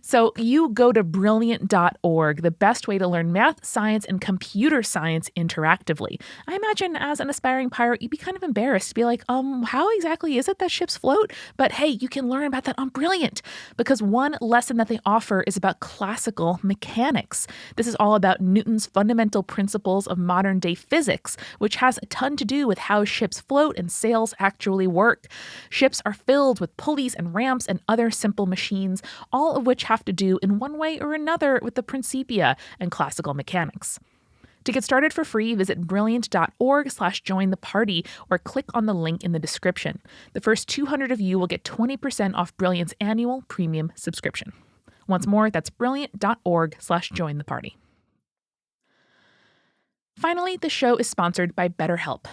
So you go to brilliant.org, the best way to learn math, science, and computer science interactively. I imagine as an aspiring pirate, you'd be kind of embarrassed to be like, how exactly is it that ships float? But hey, you can learn about that on Brilliant, because one lesson that they offer is about classical mechanics. This is all about Newton's fundamental principles of modern day physics, which has a ton to do with how ships float and sails actually work. Ships are filled with pulleys and ramps and other simple machines, all of which have to do in one way or another with the Principia and classical mechanics. To get started for free, visit brilliant.org/join the party or click on the link in the description. The first 200 of you will get 20% off Brilliant's annual premium subscription. Once more, that's brilliant.org/join the party. Finally, the show is sponsored by BetterHelp.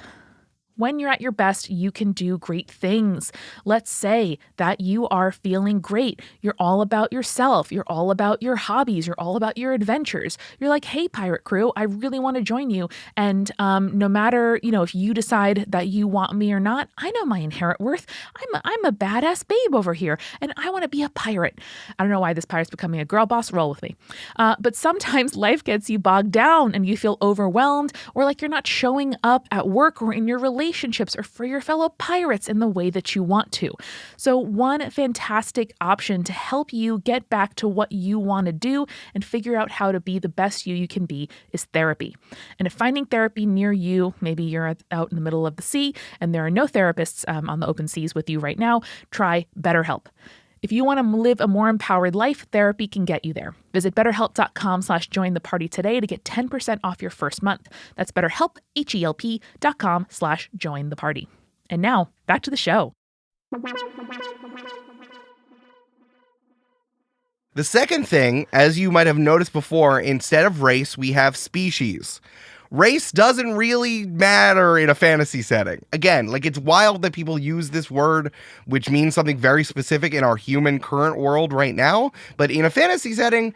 When you're at your best, you can do great things. Let's say that you are feeling great. You're all about yourself. You're all about your hobbies. You're all about your adventures. You're like, hey, pirate crew, I really want to join you. And no matter, if you decide that you want me or not, I know my inherent worth. I'm a badass babe over here, and I want to be a pirate. I don't know why this pirate's becoming a girl boss. Roll with me. But sometimes life gets you bogged down and you feel overwhelmed, or like you're not showing up at work or in your relationships or for your fellow pirates in the way that you want to. So one fantastic option to help you get back to what you want to do and figure out how to be the best you can be is therapy. And if finding therapy near you, maybe you're out in the middle of the sea and there are no therapists on the open seas with you right now, try BetterHelp. If you want to live a more empowered life, therapy can get you there. Visit betterhelp.com/join the party today to get 10% off your first month. That's BetterHelp, HELP.com/join the party. And now, back to the show. The second thing, as you might have noticed before, instead of race, we have species. Race doesn't really matter in a fantasy setting. Again, it's wild that people use this word, which means something very specific in our human current world right now. But in a fantasy setting,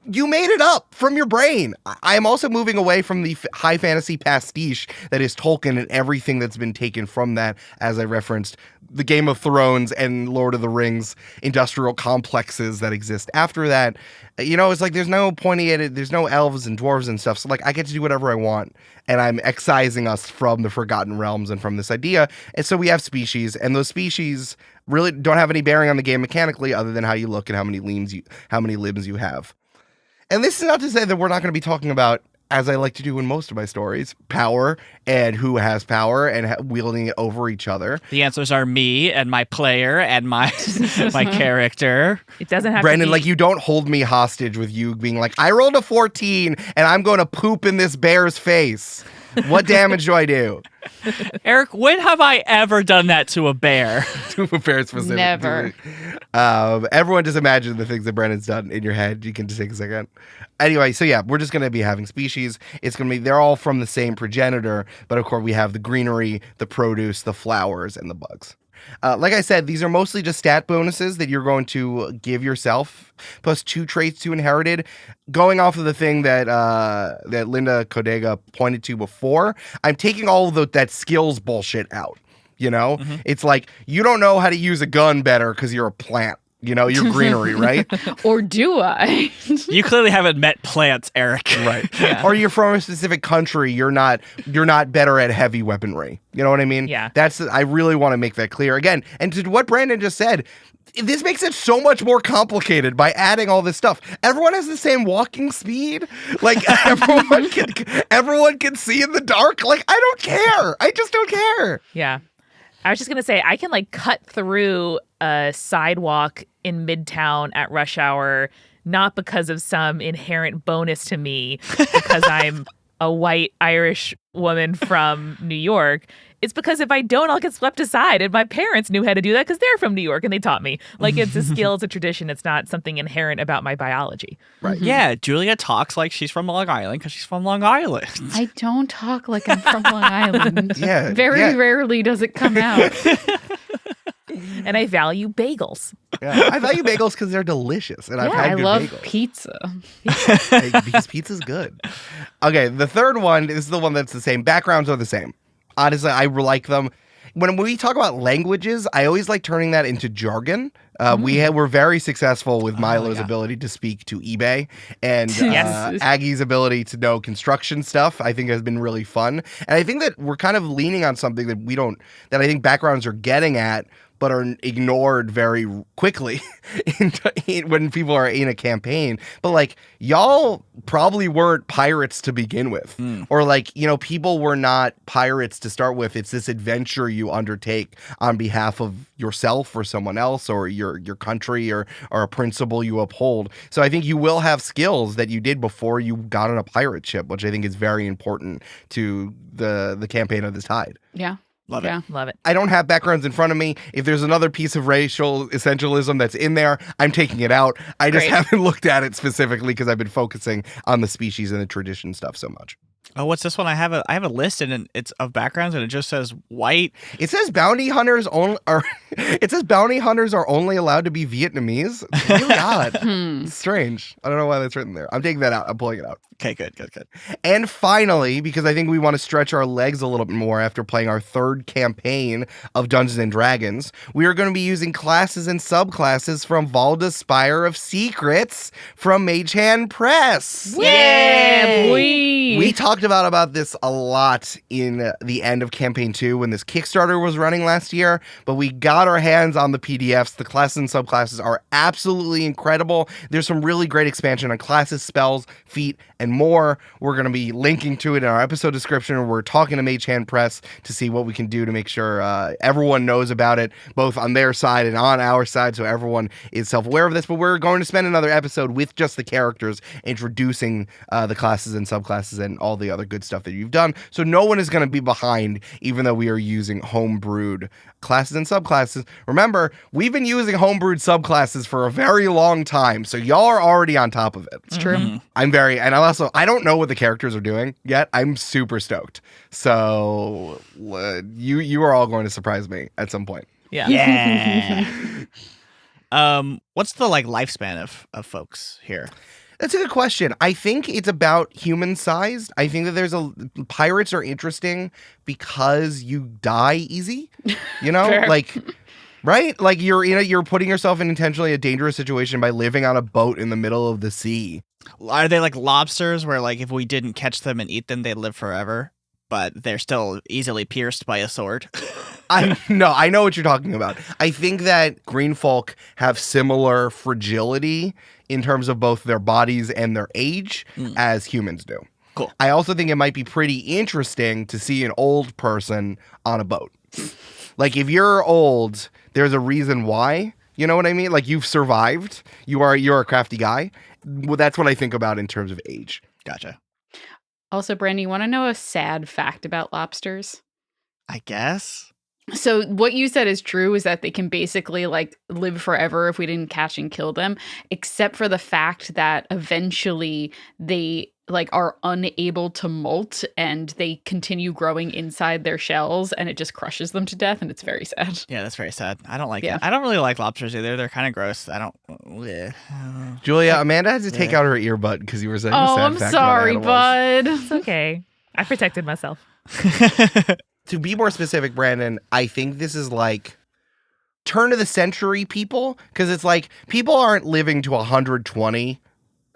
you made it up from your brain. I am also moving away from the high fantasy pastiche that is Tolkien and everything that's been taken from that, as I referenced, the Game of Thrones and Lord of the Rings industrial complexes that exist after that. It's like there's no pointy at it. There's no elves and dwarves and stuff. So I get to do whatever I want. And I'm excising us from the Forgotten Realms and from this idea. And so we have species, and those species really don't have any bearing on the game mechanically other than how you look and how many limbs you have. And this is not to say that we're not going to be talking about, as I like to do in most of my stories, power and who has power and wielding it over each other. The answers are me and my player and my my character. It doesn't have Brandon, to be... you don't hold me hostage with you being like, I rolled a 14 and I'm going to poop in this bear's face. What damage do I do? Eric, when have I ever done that to a bear? To a bear specific. Never. Everyone just imagine the things that Brandon's done in your head. You can just take a second. Anyway, so yeah, we're just going to be having species. They're all from the same progenitor, but of course we have the greenery, the produce, the flowers, and the bugs. Like I said, these are mostly just stat bonuses that you're going to give yourself, plus 2 traits to inherited. Going off of the thing that Linda Codega pointed to before, I'm taking all of that skills bullshit out. It's like, you don't know how to use a gun better because you're a plant. Your greenery, right? Or do I? You clearly haven't met plants, Eric. Right. Yeah. Or you're from a specific country. You're not better at heavy weaponry. You know what I mean? Yeah. I really want to make that clear again. And to what Brandon just said, this makes it so much more complicated by adding all this stuff. Everyone has the same walking speed. Like everyone can see in the dark. Like I don't care. I just don't care. Yeah. I was just going to say, I can like cut through a sidewalk in Midtown at rush hour, not because of some inherent bonus to me, because I'm a white Irish woman from New York. It's because if I don't, I'll get swept aside. And my parents knew how to do that because they're from New York and they taught me. Like it's a skill, it's a tradition. It's not something inherent about my biology. Right. Yeah, Julia talks like she's from Long Island because she's from Long Island. I don't talk like I'm from Long Island. Yeah. Very rarely does it come out. And I value bagels. Yeah. I value bagels because they're delicious. And I've had I good love bagels. pizza. Because pizza's good. Okay, the third one is the one that's the same. Backgrounds are the same. Honestly, I like them. When we talk about languages, I always like turning that into jargon. We were very successful with Milo's ability to speak to eBay, and Aggie's ability to know construction stuff, I think has been really fun. And I think that we're kind of leaning on something that I think backgrounds are getting at, but are ignored very quickly when people are in a campaign. But like, y'all probably weren't pirates to begin with. Or like, people were not pirates to start with. It's this adventure you undertake on behalf of yourself or someone else or your country or a principle you uphold. So I think you will have skills that you did before you got on a pirate ship, which I think is very important to the campaign of the Tide. Yeah. Love it. Love it. I don't have backgrounds in front of me. If there's another piece of racial essentialism that's in there, I'm taking it out. I just haven't looked at it specifically because I've been focusing on the species and the tradition stuff so much. Oh, what's this one? I have a list and it's of backgrounds and it just says white. It says bounty hunters are only allowed to be Vietnamese. It's really odd. It's strange. I don't know why that's written there. I'm taking that out. I'm pulling it out. Okay, good. And finally, because I think we want to stretch our legs a little bit more after playing our third campaign of Dungeons and Dragons, we are going to be using classes and subclasses from Valda's Spire of Secrets from Mage Hand Press. Yeah, boy. We talked about this a lot in the end of campaign 2 when this Kickstarter was running last year, but we got our hands on the PDFs. The classes and subclasses are absolutely incredible. There's some really great expansion on classes, spells, feat, and more. We're going to be linking to it in our episode description. We're talking to Mage Hand Press to see what we can do to make sure everyone knows about it, both on their side and on our side, so everyone is self-aware of this. But we're going to spend another episode with just the characters, introducing the classes and subclasses and all the other good stuff that you've done. So no one is going to be behind, even though we are using homebrewed classes and subclasses. Remember, we've been using homebrewed subclasses for a very long time, so y'all are already on top of it. It's true. I don't know what the characters are doing yet. I'm super stoked. So you are all going to surprise me at some point. Yeah. What's the lifespan of folks here? That's a good question. I think it's about human sized. I think that pirates are interesting because you die easy, right? Like you're putting yourself in intentionally a dangerous situation by living on a boat in the middle of the sea. Are they like lobsters where if we didn't catch them and eat them, they'd live forever, but they're still easily pierced by a sword? I know what you're talking about. I think that green folk have similar fragility in terms of both their bodies and their age as humans do. Cool. I also think it might be pretty interesting to see an old person on a boat. Like if you're old, there's a reason why. You know what I mean? Like you've survived. You're a crafty guy. Well, that's what I think about in terms of age. Gotcha. Also, Brandon, you want to know a sad fact about lobsters? I guess. So what you said is true, is that they can basically live forever if we didn't catch and kill them, except for the fact that eventually they are unable to molt and they continue growing inside their shells and it just crushes them to death, and it's very sad. Yeah, that's very sad. I don't like it. I don't really like lobsters either. They're kind of gross. I don't. Julia, Amanda had to take out her earbud because you were saying a sad I'm fact sorry, about animals. bud. It's okay. I protected myself. To be more specific, Brandon, I think this is turn of the century people, because it's like people aren't living to 120.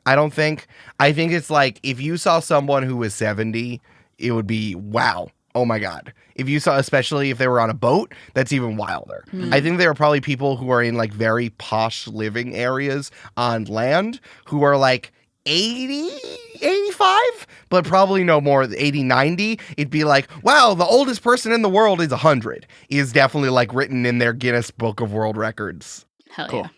I don't think. I think it's like if you saw someone who was 70, it would be wow. Oh my God. If you saw, especially if they were on a boat, that's even wilder. I think there are probably people who are in like very posh living areas on land who are like 80, 85, but probably no more 80, 90. It'd be like, wow, the oldest person in the world is 100 is definitely like written in their Guinness Book of World Records. Hell Cool. yeah.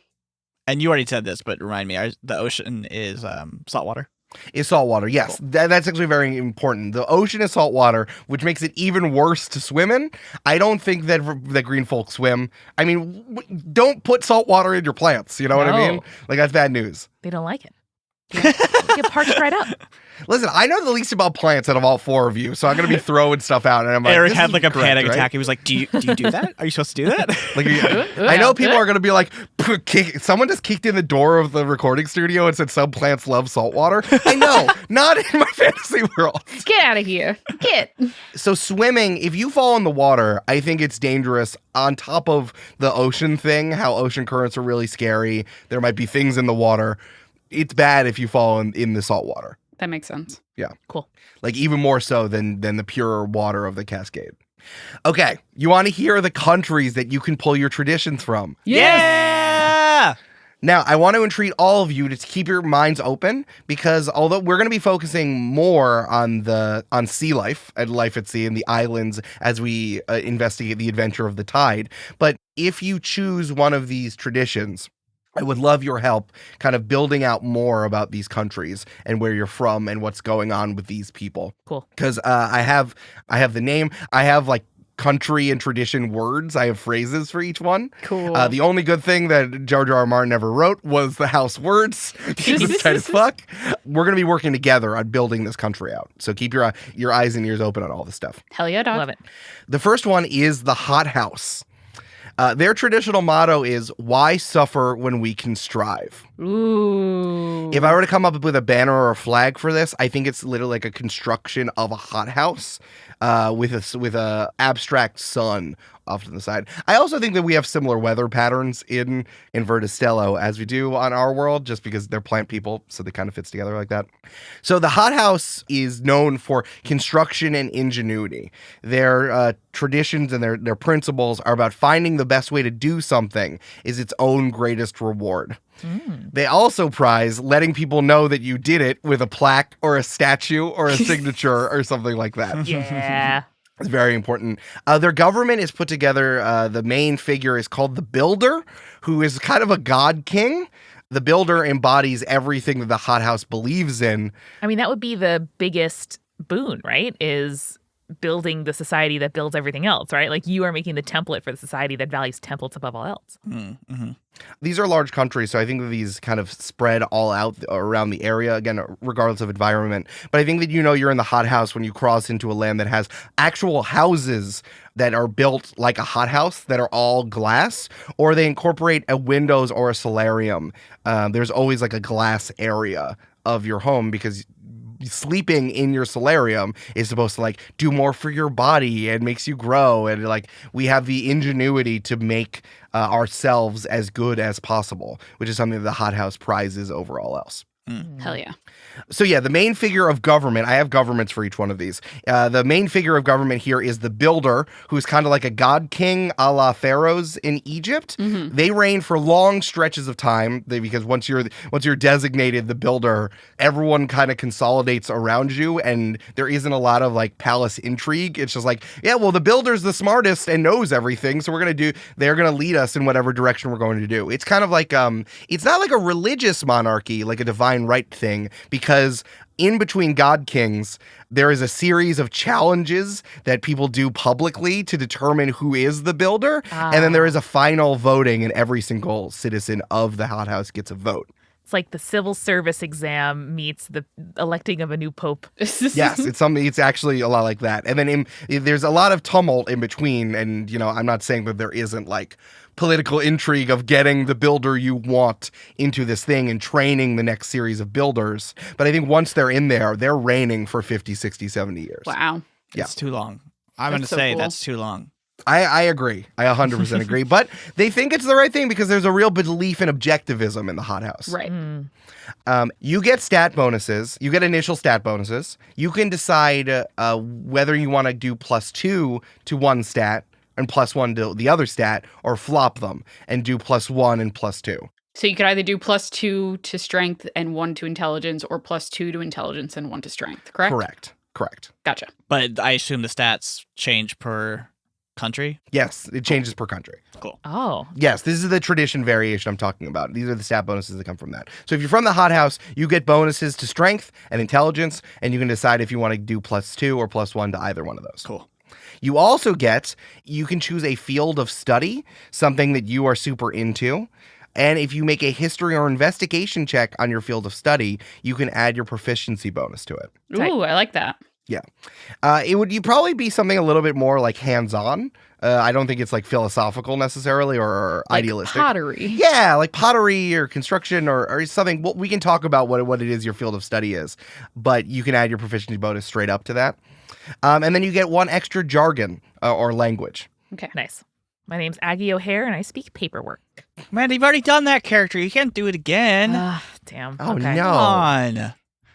And you already said this, but remind me, the ocean is saltwater. Is saltwater, yes. Cool. That's actually very important. The ocean is saltwater, which makes it even worse to swim in. I don't think that the green folk swim. I mean, don't put saltwater in your plants. You know what I mean? No. Like, that's bad news. They don't like it. Get parched right up. Listen, I know the least about plants out of all four of you, so I'm going to be throwing stuff out. And I'm like, Eric this had is like a correct, panic right? attack. He was like, do you do that? Are you supposed to do that? Like, I know people are going to be like, someone just kicked in the door of the recording studio and said some plants love saltwater. I know, not in my fantasy world. Get out of here. Get. So swimming, if you fall in the water, I think it's dangerous. On top of the ocean thing, how ocean currents are really scary. There might be things in the water. It's bad if you fall in the salt water. That makes sense. Yeah. Cool. Like even more so than the pure water of the Cascade. Okay. You want to hear the countries that you can pull your traditions from. Yeah. Now, I want to entreat all of you to keep your minds open because although we're going to be focusing more on sea life and life at sea and the islands as we investigate the adventure of the tide, but if you choose one of these traditions, I would love your help kind of building out more about these countries and where you're from and what's going on with these people. Cool. Because I have the name. I have like country and tradition words. I have phrases for each one. Cool. The only good thing that George R. R. Martin ever wrote was the house words. Because it's tight as fuck. We're going to be working together on building this country out. So keep your eyes and ears open on all this stuff. Hell yeah, dog. Love it. The first one is the hot house. Their traditional motto is, why suffer when we can strive? Ooh. If I were to come up with a banner or a flag for this, I think it's literally like a construction of a hothouse with a abstract sun off to the side. I also think that we have similar weather patterns in Verda Stello as we do on our world, just because they're plant people, so they kind of fits together like that. So the hothouse is known for construction and ingenuity. Their traditions and their principles are about finding the best way to do something is its own greatest reward. They also prize letting people know that you did it with a plaque or a statue or a signature or something like that. Yeah. It's very important. Their government is put together. The main figure is called the Builder, who is kind of a god king. The Builder embodies everything that the hothouse believes in. I mean, that would be the biggest boon, right? Is building the society that builds everything else, right? Like you are making the template for the society that values templates above all else. Mm-hmm. These are large countries, so I think that these kind of spread all out around the area, again, regardless of environment. But I think that you're in the hothouse when you cross into a land that has actual houses that are built like a hothouse that are all glass, or they incorporate a windows or a solarium. There's always like a glass area of your home because sleeping in your solarium is supposed to like do more for your body and makes you grow, and like we have the ingenuity to make ourselves as good as possible, which is something that the hothouse prizes over all else. Hell yeah. So yeah, the main figure of government, I have governments for each one of these. The main figure of government here is the Builder, who's kind of like a god king a la pharaohs in Egypt. Mm-hmm. They reign for long stretches of time because once you're designated the Builder, everyone kind of consolidates around you, and there isn't a lot of like palace intrigue. It's just like, yeah, well, the Builder's the smartest and knows everything, so they're gonna lead us in whatever direction we're going to do. It's kind of like it's not like a religious monarchy, like a divine right thing, because in between god kings, there is a series of challenges that people do publicly to determine who is the Builder. And then there is a final voting, and every single citizen of the hothouse gets a vote. It's like the civil service exam meets the electing of a new pope. Yes, it's actually a lot like that. And then there's a lot of tumult in between. And, I'm not saying that there isn't like political intrigue of getting the Builder you want into this thing and training the next series of builders. But I think once they're in there, they're reigning for 50, 60, 70 years. Wow. Yeah. It's too long. I'm going to That's so say cool. that's too long. I agree. I 100% agree. But they think it's the right thing because there's a real belief in objectivism in the hothouse. Right. You get stat bonuses. You get initial stat bonuses. You can decide whether you want to do +2 to one stat and +1 to the other stat, or flop them and do +1 and +2. So you could either do +2 to strength and 1 to intelligence, or +2 to intelligence and 1 to strength, correct? Correct. Gotcha. But I assume the stats change per country? Yes, it changes per country. Cool. Oh. Yes, this is the tradition variation I'm talking about. These are the stat bonuses that come from that. So if you're from the hothouse, you get bonuses to strength and intelligence, and you can decide if you want to do +2 or +1 to either one of those. Cool. You also you can choose a field of study, something that you are super into. And if you make a history or investigation check on your field of study, you can add your proficiency bonus to it. Ooh, I like that. Yeah. You'd probably be something a little bit more like hands-on. I don't think it's like philosophical necessarily or Like idealistic. pottery. Yeah, like pottery or construction or something. Well, we can talk about what it is your field of study is, but you can add your proficiency bonus straight up to that. And then you get 1 extra jargon or language. Okay. Nice. My name's Aggie O'Hare, and I speak paperwork. Man, you've already done that character. You can't do it again. Damn. Oh, okay. no. Come on.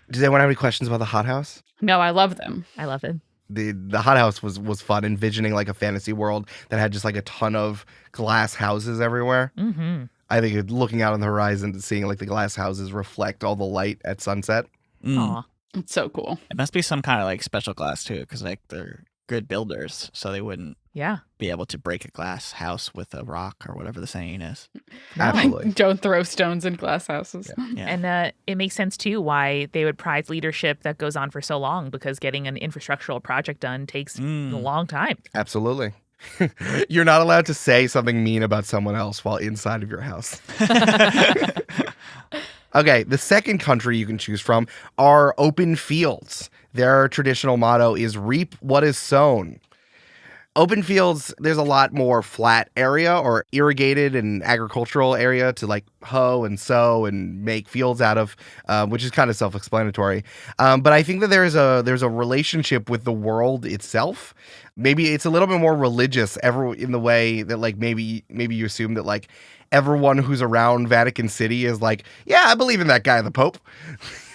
Does anyone have any questions about the hothouse? No, I love them. I love it. The hothouse was fun, envisioning like a fantasy world that had just like a ton of glass houses everywhere. Mm-hmm. I think looking out on the horizon and seeing like the glass houses reflect all the light at sunset. Aw. It's so cool. It must be some kind of like special glass too, because like they're good builders, so they wouldn't Yeah. be able to break a glass house with a rock or whatever the saying is. Absolutely. Don't throw stones in glass houses. Yeah. And it makes sense, too, why they would prize leadership that goes on for so long, because getting an infrastructural project done takes a long time. Absolutely. You're not allowed to say something mean about someone else while inside of your house. Okay, the second country you can choose from are open fields. Their traditional motto is reap what is sown. Open fields, there's a lot more flat area or irrigated and agricultural area to like hoe and sow and make fields out of, which is kind of self-explanatory. But I think that there's a relationship with the world itself. Maybe it's a little bit more religious in the way that like maybe you assume that like everyone who's around Vatican City is like, yeah, I believe in that guy, the Pope.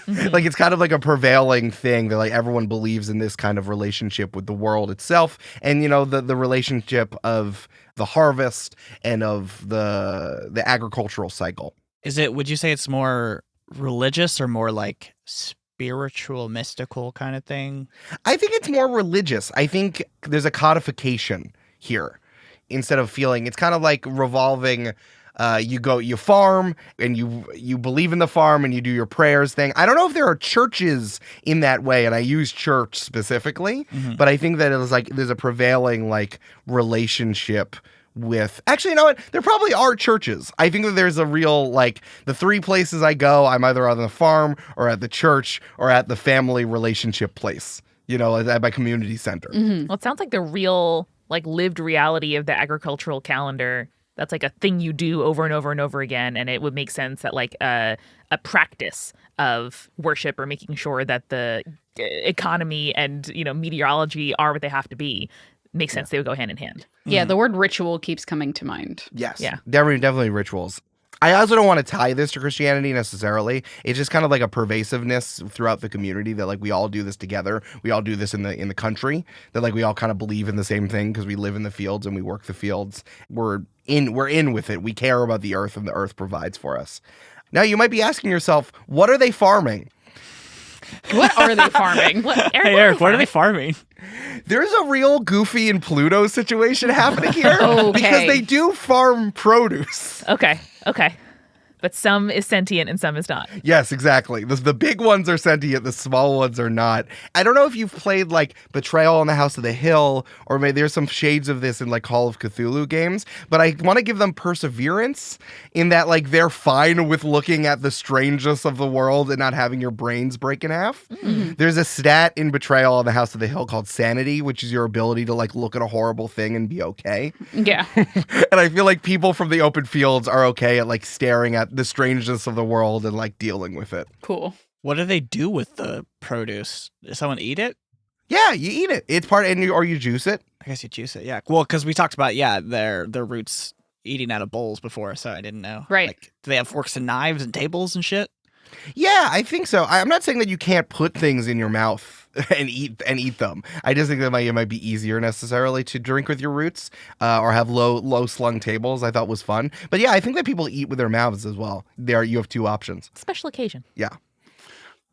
Like it's kind of like a prevailing thing that like everyone believes in this kind of relationship with the world itself, and you know the relationship of the harvest and of the agricultural cycle. Would you say it's more religious or more like spiritual, mystical kind of thing? I think it's more religious. I think there's a codification here instead of feeling. It's kind of like revolving. You farm and you believe in the farm and you do your prayers thing. I don't know if there are churches in that way, and I use church specifically, but I think that it was like there's a prevailing like relationship with. Actually, you know what? There probably are churches. I think that there's a real like the 3 places I go, I'm either on the farm or at the church or at the family relationship place. You know, at my community center. Well, it sounds like the real, like, lived reality of the agricultural calendar. That's like a thing you do over and over and over again. And it would make sense that like a practice of worship or making sure that the economy and, you know, meteorology are what they have to be. Makes sense. They would go hand in hand. Yeah, the word ritual keeps coming to mind. Yes. Yeah. Definitely rituals. I also don't want to tie this to Christianity necessarily. It's just kind of like a pervasiveness throughout the community that like we all do this together. We all do this in the country, that like we all kind of believe in the same thing because we live in the fields and we work the fields. We're in with it. We care about the earth and the earth provides for us. Now you might be asking yourself, what are they farming? What are they farming? Hey, Eric, what are they farming? There's a real Goofy and Pluto situation happening here Okay. because they do farm produce. Okay. But some is sentient and some is not. Yes, exactly. The big ones are sentient, the small ones are not. I don't know if you've played like Betrayal on the House of the Hill, or maybe there's some shades of this in like Call of Cthulhu games, but I want to give them perseverance in that like they're fine with looking at the strangeness of the world and not having your brains break in half. There's a stat in Betrayal on the House of the Hill called sanity, which is your ability to like look at a horrible thing and be okay. Yeah. And I feel like people from the open fields are okay at like staring at the strangeness of the world and like dealing with it. Cool. What do they do with the produce? Does someone eat it? Yeah, you eat it. It's part, or you juice it. I guess you juice it. Yeah. Well, because we talked about their roots eating out of bowls before, so I didn't know. Right. Like, do they have forks and knives and tables and shit? Yeah, I think so. I'm not saying that you can't put things in your mouth and eat them. I just think that it might be easier necessarily to drink with your roots or have low slung tables. I thought was fun. But yeah, I think that people eat with their mouths as well. You have two options. Special occasion. Yeah.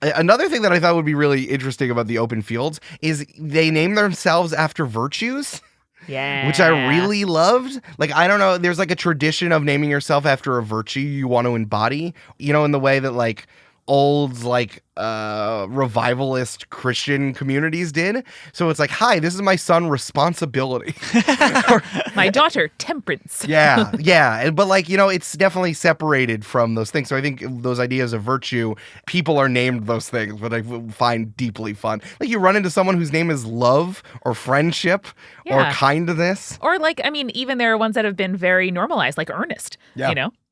Another thing that I thought would be really interesting about the open fields is they name themselves after virtues. Yeah. Which I really loved. Like, I don't know, there's like a tradition of naming yourself after a virtue you want to embody, in the way that like old like revivalist Christian communities did. So it's like, hi, this is my son, responsibility. My daughter, temperance. Yeah. But like, it's definitely separated from those things. So I think those ideas of virtue, people are named those things, but I find deeply fun. Like you run into someone whose name is love or friendship or kindness. Or like, I mean, even there are ones that have been very normalized, like earnest,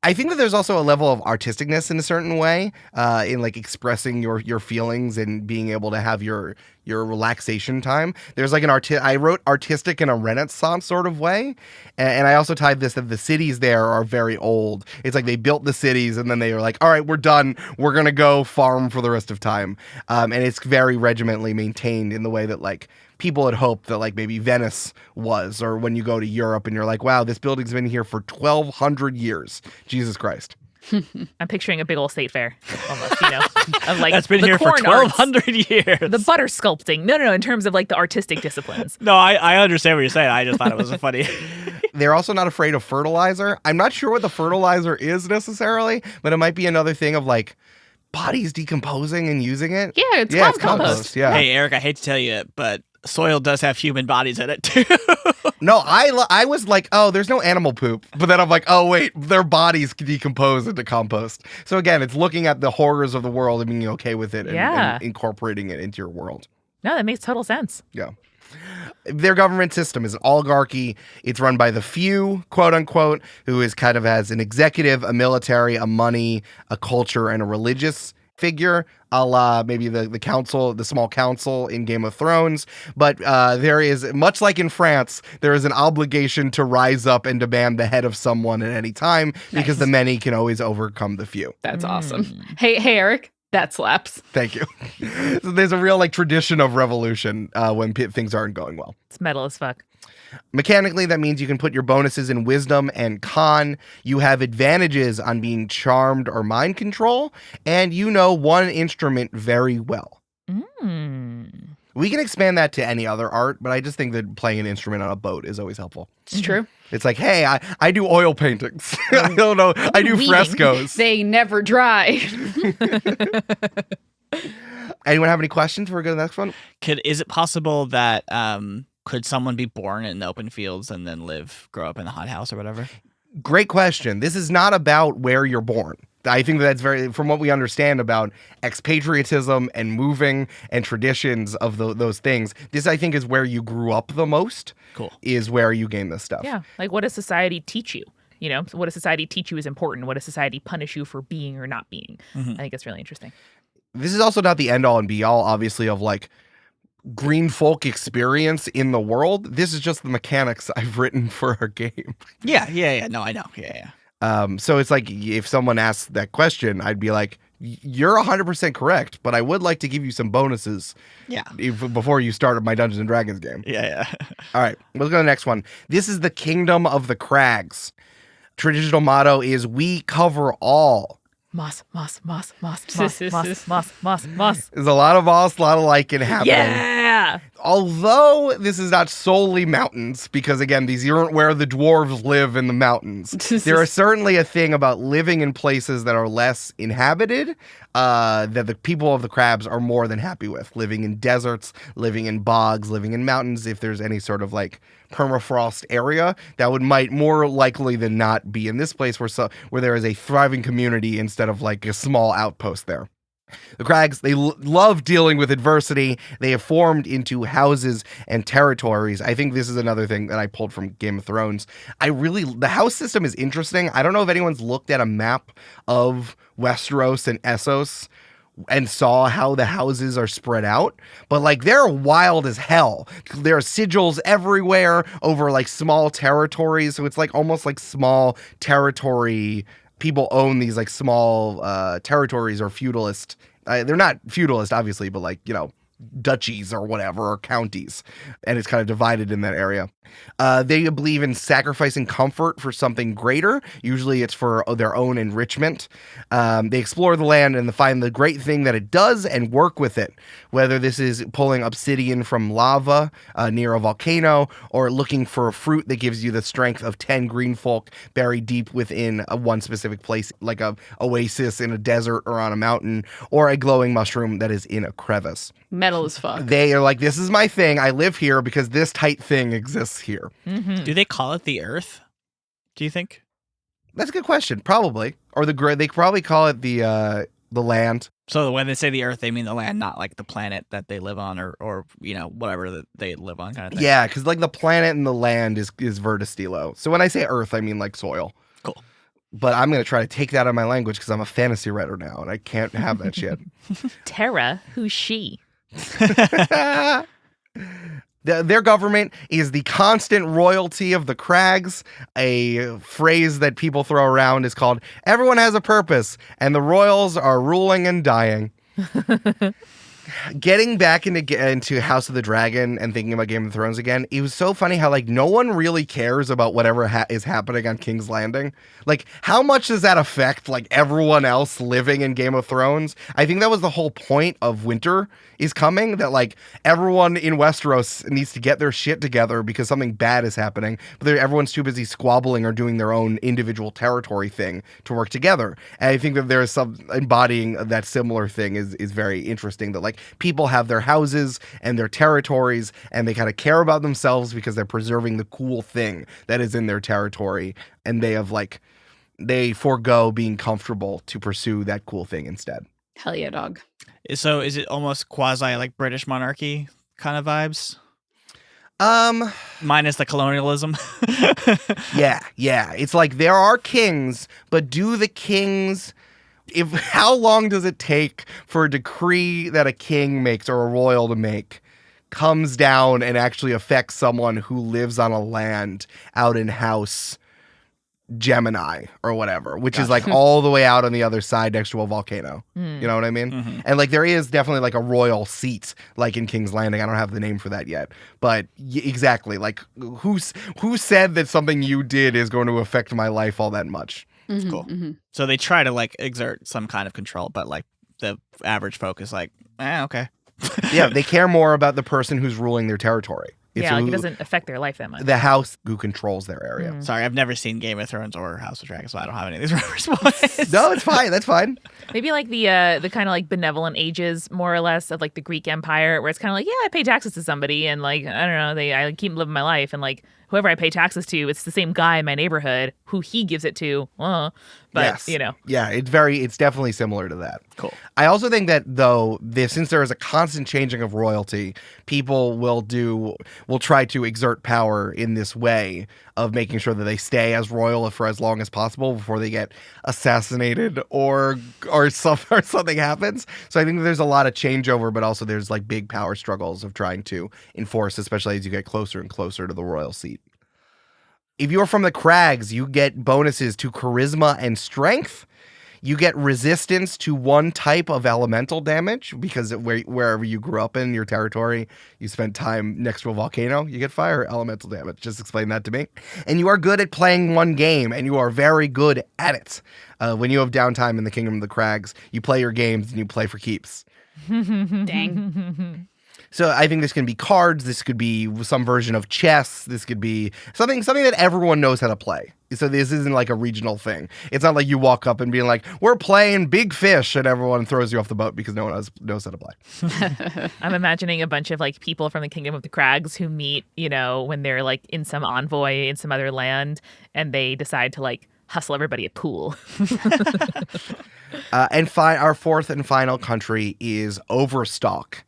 I think that there's also a level of artisticness in a certain way, in like expressing your feelings and being able to have your relaxation time. There's like I wrote artistic in a Renaissance sort of way, and I also tied this that the cities there are very old. It's like they built the cities and then they were like, all right, we're done. We're gonna go farm for the rest of time, and it's very regimentally maintained in the way that like people had hoped that like maybe Venice was, or when you go to Europe and you're like, wow, this building's been here for 1,200 years. Jesus Christ. I'm picturing a big old state fair, almost, of like that's been the here for corn arts, 1,200 years. the butter sculpting. No, in terms of like the artistic disciplines. No, I understand what you're saying. I just thought it was funny. They're also not afraid of fertilizer. I'm not sure what the fertilizer is necessarily, but it might be another thing of like bodies decomposing and using it. Yeah, it's compost. Yeah. Hey, Eric, I hate to tell you, but soil does have human bodies in it too. No, I was like, oh, there's no animal poop. But then I'm like, oh, wait, their bodies decompose into compost. So again, it's looking at the horrors of the world and being okay with it and incorporating it into your world. No, that makes total sense. Yeah. Their government system is an oligarchy. It's run by the few, quote unquote, who is kind of has an executive, a military, a money, a culture, and a religious figure, a la maybe the council, the small council in Game of Thrones. But there is, much like in France, there is an obligation to rise up and demand the head of someone at any time because the many can always overcome the few. That's awesome. Hey, Eric, that slaps. Thank you. So there's a real like tradition of revolution when things aren't going well. It's metal as fuck. Mechanically, that means you can put your bonuses in wisdom and con. You have advantages on being charmed or mind control, and you know one instrument very well. We can expand that to any other art, but I just think that playing an instrument on a boat is always helpful. It's true. It's like, hey, I do oil paintings. I don't know. I do Weaving. frescoes. They never dry. Anyone have any questions before we go to the next one? Is it possible that could someone be born in the open fields and then grow up in the hothouse or whatever? Great question. This is not about where you're born. I think that's very, from what we understand about expatriatism and moving and traditions of those things, this I think is where you grew up the most. Cool. Is where you gain this stuff. Yeah. Like, what does society teach you? What does society teach you is important? What does society punish you for being or not being? I think it's really interesting. This is also not the end all and be all, obviously, of like green folk experience in the world. This is just the mechanics I've written for our game. Yeah. No, I know. Yeah. So it's like if someone asks that question, I'd be like, you're 100% correct, but I would like to give you some bonuses before you start my Dungeons and Dragons game. Yeah. All right, let's go to the next one. This is the Kingdom of the Crags. Traditional motto is we cover all. Moss. There's a lot of moss, a lot of lichen happening. Yeah. Although this is not solely mountains, because again, these aren't where the dwarves live in the mountains. There is certainly a thing about living in places that are less inhabited, that the people of the crabs are more than happy with. Living in deserts, living in bogs, living in mountains. If there's any sort of like permafrost area, that might more likely than not be in this place where there is a thriving community instead of like a small outpost there. The Crags, they love dealing with adversity. They have formed into houses and territories. I think this is another thing that I pulled from Game of Thrones. The house system is interesting. I don't know if anyone's looked at a map of Westeros and Essos and saw how the houses are spread out, but like they're wild as hell. There are sigils everywhere over like small territories, so it's like almost like small territory. People own these like small territories or feudalist. They're not feudalist, obviously, but like, duchies or whatever, or counties, and it's kind of divided in that area. They believe in sacrificing comfort for something greater. Usually it's for their own enrichment. They explore the land and find the great thing that it does and work with it, whether this is pulling obsidian from lava near a volcano, or looking for a fruit that gives you the strength of 10 green folk buried deep within one specific place, like a oasis in a desert or on a mountain, or a glowing mushroom that is in a crevice. Metal as fuck. They are like, this is my thing. I live here because this tight thing exists here. Mm-hmm. Do they call it the Earth? Do you think? That's a good question. Probably. Or they probably call it the land. So when they say the Earth, they mean the land, not like the planet that they live on, or whatever that they live on, kind of thing. Yeah, because like the planet and the land is Verda Stello. So when I say Earth, I mean like soil. Cool. But I'm going to try to take that out of my language because I'm a fantasy writer now and I can't have that shit. Terra, who's she? Their government is the constant royalty of the Crags. A phrase that people throw around is called "everyone has a purpose," and the royals are ruling and dying. Getting back into House of the Dragon and thinking about Game of Thrones again, it was so funny how like no one really cares about whatever is happening on King's Landing. Like, how much does that affect like everyone else living in Game of Thrones? I think that was the whole point of Winter is coming, that like everyone in Westeros needs to get their shit together because something bad is happening, but everyone's too busy squabbling or doing their own individual territory thing to work together. And I think that there's some embodying of that similar thing is very interesting, that like people have their houses and their territories and they kind of care about themselves because they're preserving the cool thing that is in their territory, and they forego being comfortable to pursue that cool thing instead. Hell yeah, dog. So is it almost quasi like British monarchy kind of vibes? Minus the colonialism. Yeah. It's like there are kings, but how long does it take for a decree that a king makes or a royal to make comes down and actually affects someone who lives on a land out in House Gemini or whatever, which is like all the way out on the other side next to a volcano. You know what I mean? Mm-hmm. And like there is definitely like a royal seat like in King's Landing. I don't have the name for that yet, but exactly, like who said that something you did is going to affect my life all that much? Mm-hmm, Cool. Mm-hmm. So they try to like exert some kind of control, but like the average folk is like, okay. Yeah, they care more about the person who's ruling their territory. It's It doesn't affect their life that much. the house who controls their area. Mm. Sorry, I've never seen Game of Thrones or House of Dragons, so I don't have any of these reference points. No, it's fine. That's fine. Maybe like the kind of like benevolent ages, more or less, of like the Greek Empire, where it's kind of like, yeah, I pay taxes to somebody, and like I don't know, I keep living my life, and like whoever I pay taxes to, it's the same guy in my neighborhood who he gives it to. But Yes. Yeah, it's definitely similar to that. Cool. I also think that though, since there is a constant changing of royalty, people will try to exert power in this way of making sure that they stay as royal for as long as possible before they get assassinated or something happens. So I think there's a lot of changeover, but also there's like big power struggles of trying to enforce, especially as you get closer and closer to the royal seat. If you're from the Crags, you get bonuses to charisma and strength. You get resistance to one type of elemental damage because wherever you grew up in your territory, you spent time next to a volcano, you get fire elemental damage. Just explain that to me. And you are good at playing one game, and you are very good at it. When you have downtime in the Kingdom of the Crags, you play your games and you play for keeps. Dang. So I think this can be cards. This could be some version of chess. This could be something that everyone knows how to play. So this isn't like a regional thing. It's not like you walk up and being like, we're playing Big Fish, and everyone throws you off the boat because no one knows how to play. I'm imagining a bunch of like people from the Kingdom of the Crags who meet, when they're like in some envoy in some other land, and they decide to like hustle everybody at pool. And our fourth and final country is Overstock.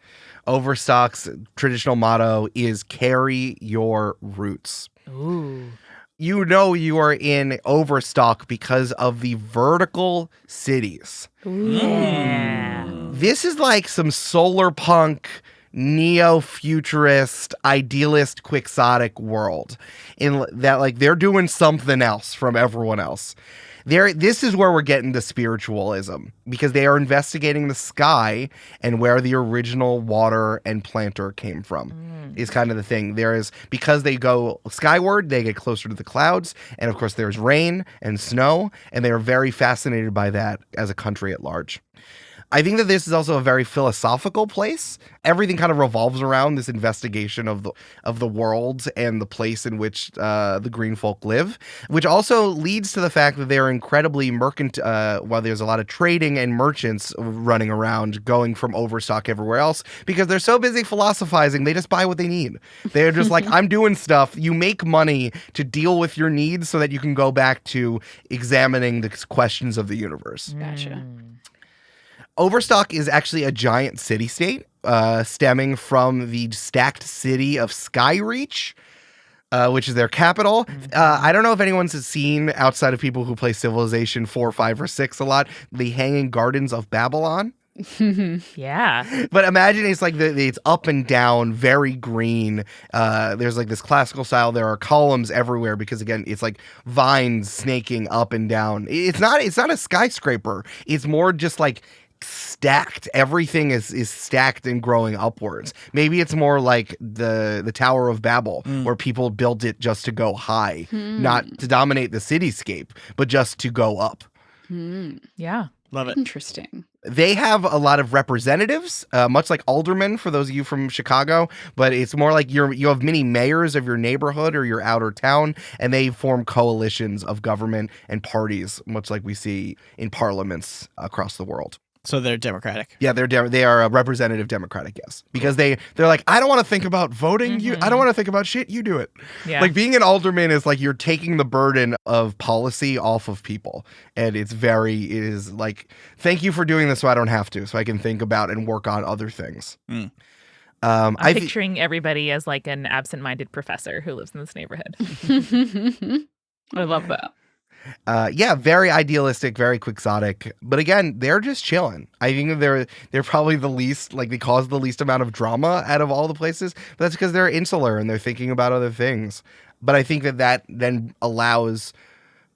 Overstock's traditional motto is carry your roots. Ooh. You know you are in Overstock because of the vertical cities. Yeah. This is like some solar punk, neo-futurist, idealist, quixotic world in that like they're doing something else from everyone else. This is where we're getting to spiritualism because they are investigating the sky and where the original water and planter came from is kind of the thing. Because they go skyward, they get closer to the clouds. And of course, there's rain and snow. And they are very fascinated by that as a country at large. I think that this is also a very philosophical place. Everything kind of revolves around this investigation of the world and the place in which the green folk live, which also leads to the fact that they're incredibly mercantile, while there's a lot of trading and merchants running around going from Overstock everywhere else because they're so busy philosophizing, they just buy what they need. They're just like, I'm doing stuff. You make money to deal with your needs so that you can go back to examining the questions of the universe. Gotcha. Overstock is actually a giant city-state stemming from the stacked city of Skyreach, which is their capital. I don't know if anyone's seen, outside of people who play Civilization 4, 5, or 6 a lot, the Hanging Gardens of Babylon. Yeah. But imagine it's like it's up and down, very green. There's like this classical style. There are columns everywhere because again, it's like vines snaking up and down. It's not a skyscraper. It's more just like stacked. Everything is stacked and growing upwards. Maybe it's more like the Tower of Babel, where people built it just to go high, not to dominate the cityscape, but just to go up. Yeah. Love it. Interesting. They have a lot of representatives, much like aldermen for those of you from Chicago, but it's more like you have many mayors of your neighborhood or your outer town, and they form coalitions of government and parties, much like we see in parliaments across the world. So they're democratic. Yeah, they are a representative democratic, yes. Because they're like, I don't want to think about voting. I don't want to think about shit. You do it. Yeah. Like being an alderman is like you're taking the burden of policy off of people. And it is like, thank you for doing this so I don't have to. So I can think about and work on other things. I'm picturing everybody as like an absent-minded professor who lives in this neighborhood. I love that. Yeah, very idealistic, very quixotic. But again, they're just chilling. I think they're probably the least, like they cause the least amount of drama out of all the places. But that's because they're insular and they're thinking about other things. But I think that then allows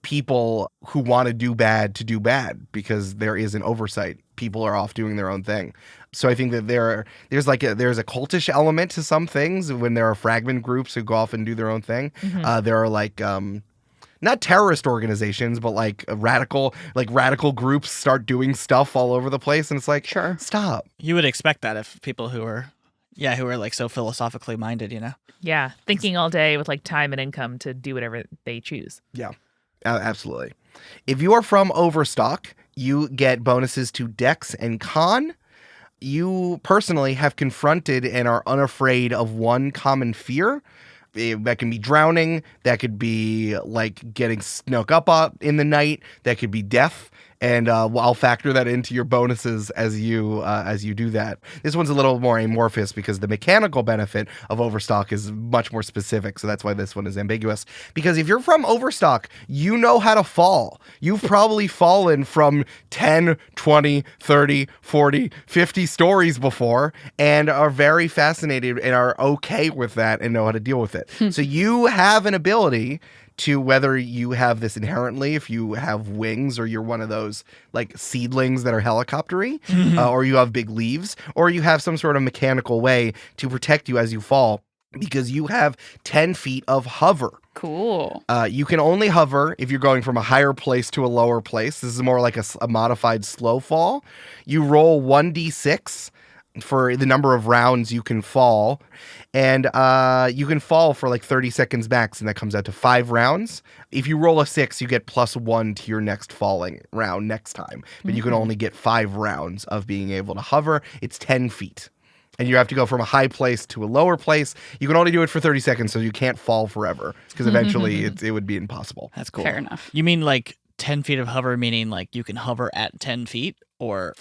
people who want to do bad because there is an oversight. People are off doing their own thing. So I think that there's a cultish element to some things when there are fragment groups who go off and do their own thing. There are like not terrorist organizations, but like radical groups start doing stuff all over the place, and it's like, sure, stop. You would expect that if people who are like so philosophically minded, you know? Yeah, thinking all day with like time and income to do whatever they choose. Yeah, absolutely. If you are from Overstock, you get bonuses to Dex and Con. You personally have confronted and are unafraid of one common fear. That can be drowning. That could be like getting snuck up in the night. That could be death. And I'll factor that into your bonuses as you do that. This one's a little more amorphous because the mechanical benefit of Overstock is much more specific. So that's why this one is ambiguous. Because if you're from Overstock, you know how to fall. You've probably fallen from 10, 20, 30, 40, 50 stories before and are very fascinated and are okay with that and know how to deal with it. So you have an ability to, whether you have this inherently, if you have wings or you're one of those like seedlings that are helicoptery, or you have big leaves, or you have some sort of mechanical way to protect you as you fall, because you have 10 feet of hover. Cool. You can only hover if you're going from a higher place to a lower place. This is more like a modified slow fall. You roll 1d6 for the number of rounds you can fall. And you can fall for like 30 seconds max, and that comes out to 5 rounds. If you roll a 6, you get +1 to your next falling round next time. But you can only get 5 rounds of being able to hover. It's 10 feet. And you have to go from a high place to a lower place. You can only do it for 30 seconds, so you can't fall forever. Because eventually it would be impossible. That's cool. Fair enough. You mean like 10 feet of hover, meaning like you can hover at 10 feet or...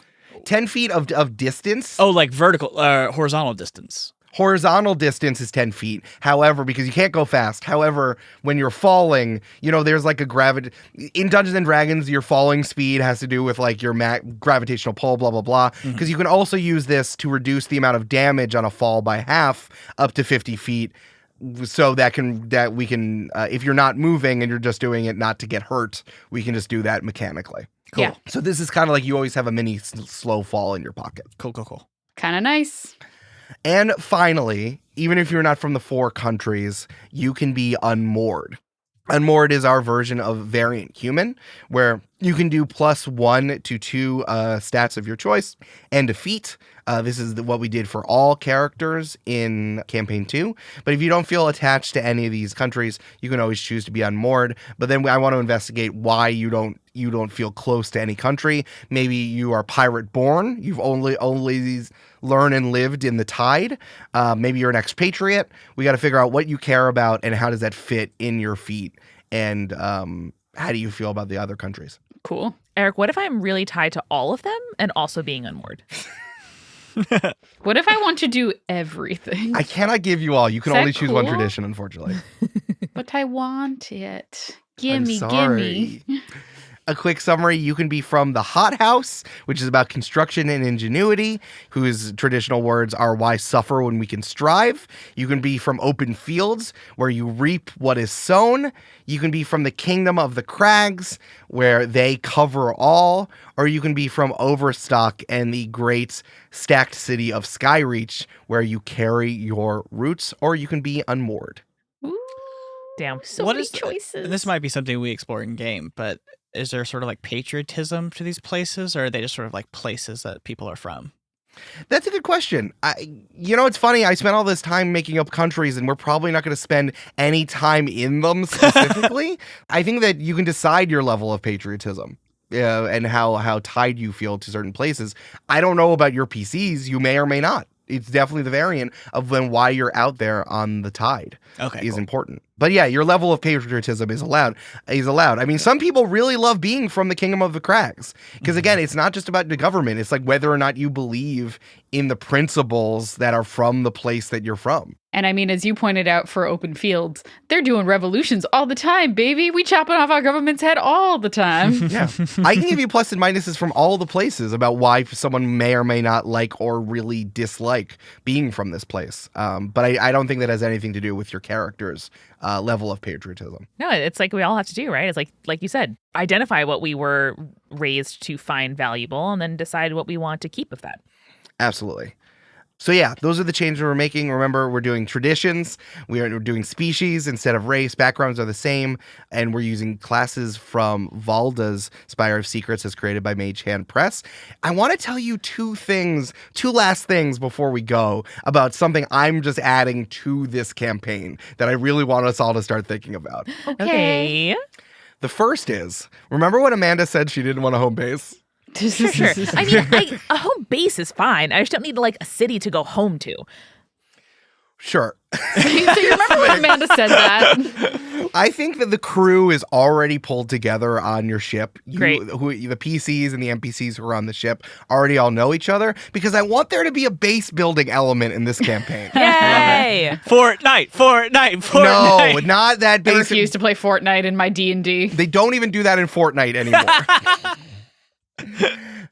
10 feet of distance. Oh, like vertical, horizontal distance. Horizontal distance is 10 feet. However, because you can't go fast. However, when you're falling, there's like a gravity. In Dungeons and Dragons, your falling speed has to do with like your gravitational pull, blah, blah, blah. Because you can also use this to reduce the amount of damage on a fall by half up to 50 feet. So that we can, if you're not moving and you're just doing it not to get hurt, we can just do that mechanically. Cool. Yeah. So this is kind of like you always have a mini slow fall in your pocket. Cool. Kind of nice. And finally, even if you're not from the 4 countries, you can be unmoored. Unmoored is our version of variant human, where you can do +1 to 2 stats of your choice and defeat. This is what we did for all characters in Campaign 2. But if you don't feel attached to any of these countries, you can always choose to be unmoored. But then I want to investigate why you don't feel close to any country. Maybe you are pirate born. You've only learned and lived in the tide. Maybe you're an expatriate. We got to figure out what you care about and how does that fit in your feet. And how do you feel about the other countries? Cool. Eric, what if I'm really tied to all of them and also being unmoored? What if I want to do everything? I cannot give you all. You can Is that only choose one cool? tradition, unfortunately. But I want it. I'm Gimme. sorry. A quick summary, you can be from the hothouse, which is about construction and ingenuity, whose traditional words are why suffer when we can strive. You can be from open fields, where you reap what is sown. You can be from the kingdom of the crags, where they cover all. Or you can be from Overstock and the great stacked city of Skyreach, where you carry your roots. Or you can be unmoored. Ooh, Damn. so What many is choices. And this might be something we explore in game, but is there sort of like patriotism to these places, or are they just sort of like places that people are from? That's a good question. It's funny. I spent all this time making up countries, and we're probably not going to spend any time in them specifically. I think that you can decide your level of patriotism. And how tied you feel to certain places. I don't know about your PCs. You may or may not. It's definitely the variant of why you're out there on the tide is important. But yeah, your level of patriotism is allowed. I mean, some people really love being from the Kingdom of the Crags. Because again, it's not just about the government. It's like whether or not you believe in the principles that are from the place that you're from. And I mean, as you pointed out for open fields, they're doing revolutions all the time, baby. We chopping off our government's head all the time. Yeah. I can give you plus and minuses from all the places about why someone may or may not like or really dislike being from this place. But I don't think that has anything to do with your character's level of patriotism. No, it's like we all have to do, right? It's like you said, identify what we were raised to find valuable and then decide what we want to keep of that. Absolutely. So yeah, those are the changes we're making. Remember, we're doing traditions. We're doing species instead of race. Backgrounds are the same. And we're using classes from Valda's Spire of Secrets as created by Mage Hand Press. I want to tell you two last things before we go about something I'm just adding to this campaign that I really want us all to start thinking about. Okay. The first is, remember when Amanda said she didn't want a home base? Sure. I mean, a home base is fine. I just don't need like a city to go home to. Sure. So you remember when Amanda said that? I think that the crew is already pulled together on your ship. Great. The PCs and the NPCs who are on the ship already all know each other because I want there to be a base building element in this campaign. Yay! Fortnite. No, not that I basic. refuse to play Fortnite in my D&D. They don't even do that in Fortnite anymore.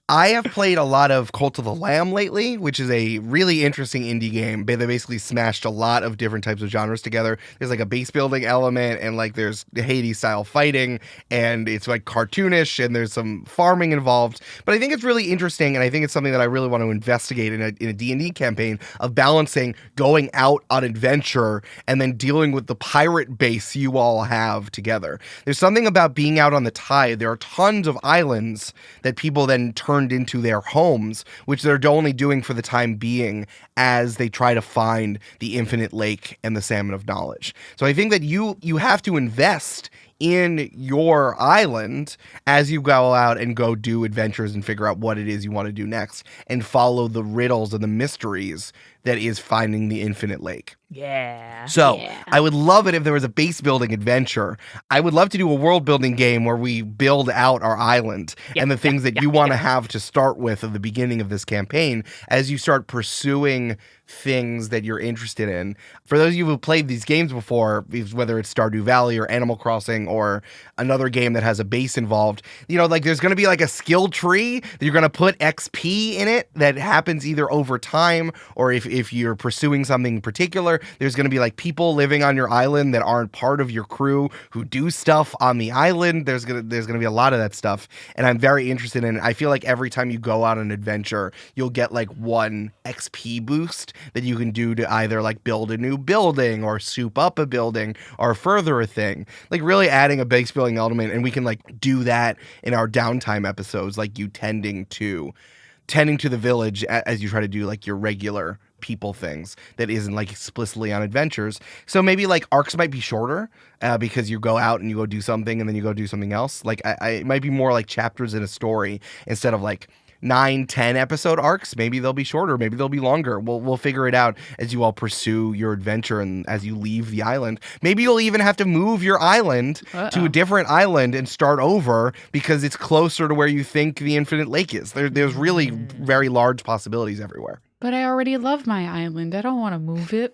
I have played a lot of Cult of the Lamb lately, which is a really interesting indie game. They basically smashed a lot of different types of genres together. There's like a base building element, and like there's Hades style fighting, and it's like cartoonish, and there's some farming involved. But I think it's really interesting, and I think it's something that I really want to investigate in a D&D campaign of balancing going out on adventure and then dealing with the pirate base you all have together. There's something about being out on the tide. There are tons of islands that people then turned into their homes, which they're only doing for the time being as they try to find the infinite lake and the salmon of knowledge. So I think that you have to invest in your island as you go out and go do adventures and figure out what it is you want to do next and follow the riddles and the mysteries that is finding the infinite lake. Yeah. So Yeah. I would love it if there was a base building adventure. I would love to do a world building game where we build out our island and the things that you want to have to start with at the beginning of this campaign as you start pursuing things that you're interested in. For those of you who played these games before, whether it's Stardew Valley or Animal Crossing or another game that has a base involved, like there's going to be like a skill tree that you're going to put XP in it that happens either over time or if you're pursuing something in particular, there's going to be like people living on your island that aren't part of your crew who do stuff on the island. There's going to be a lot of that stuff. And I'm very interested in it. I feel like every time you go out on an adventure, you'll get like one XP boost that you can do to either like build a new building or soup up a building or further a thing. Like really adding a base building element, and we can like do that in our downtime episodes, like you tending to the village as you try to do like your regular people things that isn't like explicitly on adventures. So maybe like arcs might be shorter because you go out and you go do something and then you go do something else. Like it might be more like chapters in a story instead of like 9-10 episode arcs. Maybe they'll be shorter, maybe they'll be longer. We'll figure it out as you all pursue your adventure and as you leave the island. Maybe you'll even have to move your island to a different island and start over because it's closer to where you think the infinite lake is. There's really very large possibilities everywhere. But I already love my island. I don't want to move it.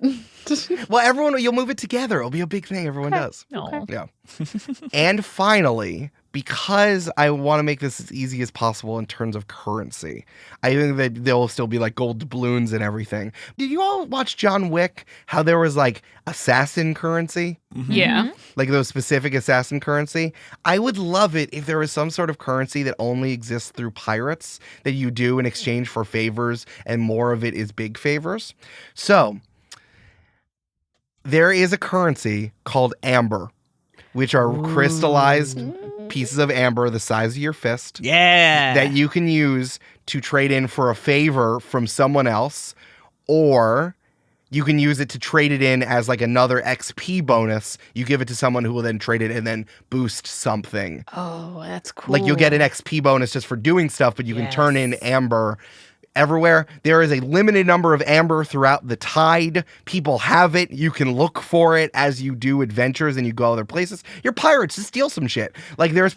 Well, you'll move it together. It'll be a big thing. Everyone does. No. Yeah. And finally, because I want to make this as easy as possible in terms of currency, I think that there will still be like gold doubloons and everything. Did you all watch John Wick? How there was like assassin currency? Yeah. Like those specific assassin currency. I would love it if there was some sort of currency that only exists through pirates that you do in exchange for favors, and more of it is big favors. So there is a currency called amber, which are crystallized pieces of amber the size of your fist. Yeah. That you can use to trade in for a favor from someone else, or you can use it to trade it in as like another XP bonus. You give it to someone who will then trade it and then boost something. Oh, that's cool. Like you'll get an XP bonus just for doing stuff, but you can turn in amber everywhere. There is a limited number of amber throughout the tide. People have it. You can look for it as you do adventures and you go other places. You're pirates to steal some shit. Like there's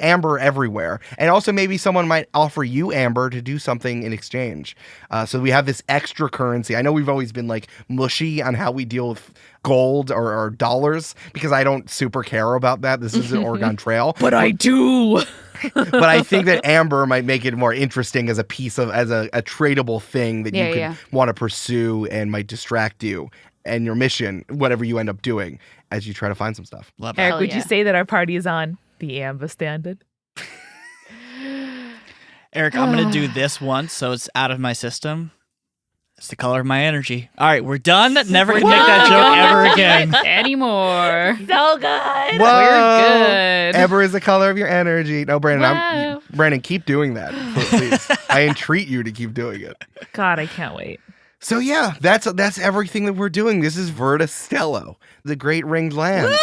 amber everywhere. And also maybe someone might offer you amber to do something in exchange. So we have this extra currency. I know we've always been like mushy on how we deal with gold or dollars because I don't super care about that. This is an Oregon Trail. But I do. But I think that amber might make it more interesting as a piece of, as a tradable thing that you could want to pursue and might distract you and your mission, whatever you end up doing as you try to find some stuff. Love it. Eric, would you say that our party is on the AMBA standard? Eric, I'm going to do this once so it's out of my system. It's the color of my energy. All right, we're done. Never can make that joke ever again. Anymore. So good. Whoa. We're good. Amber is the color of your energy. No, Brandon, Wow. Brandon, keep doing that, please. I entreat you to keep doing it. God, I can't wait. So yeah, that's everything that we're doing. This is Verda Stello, the Great Ringed Land.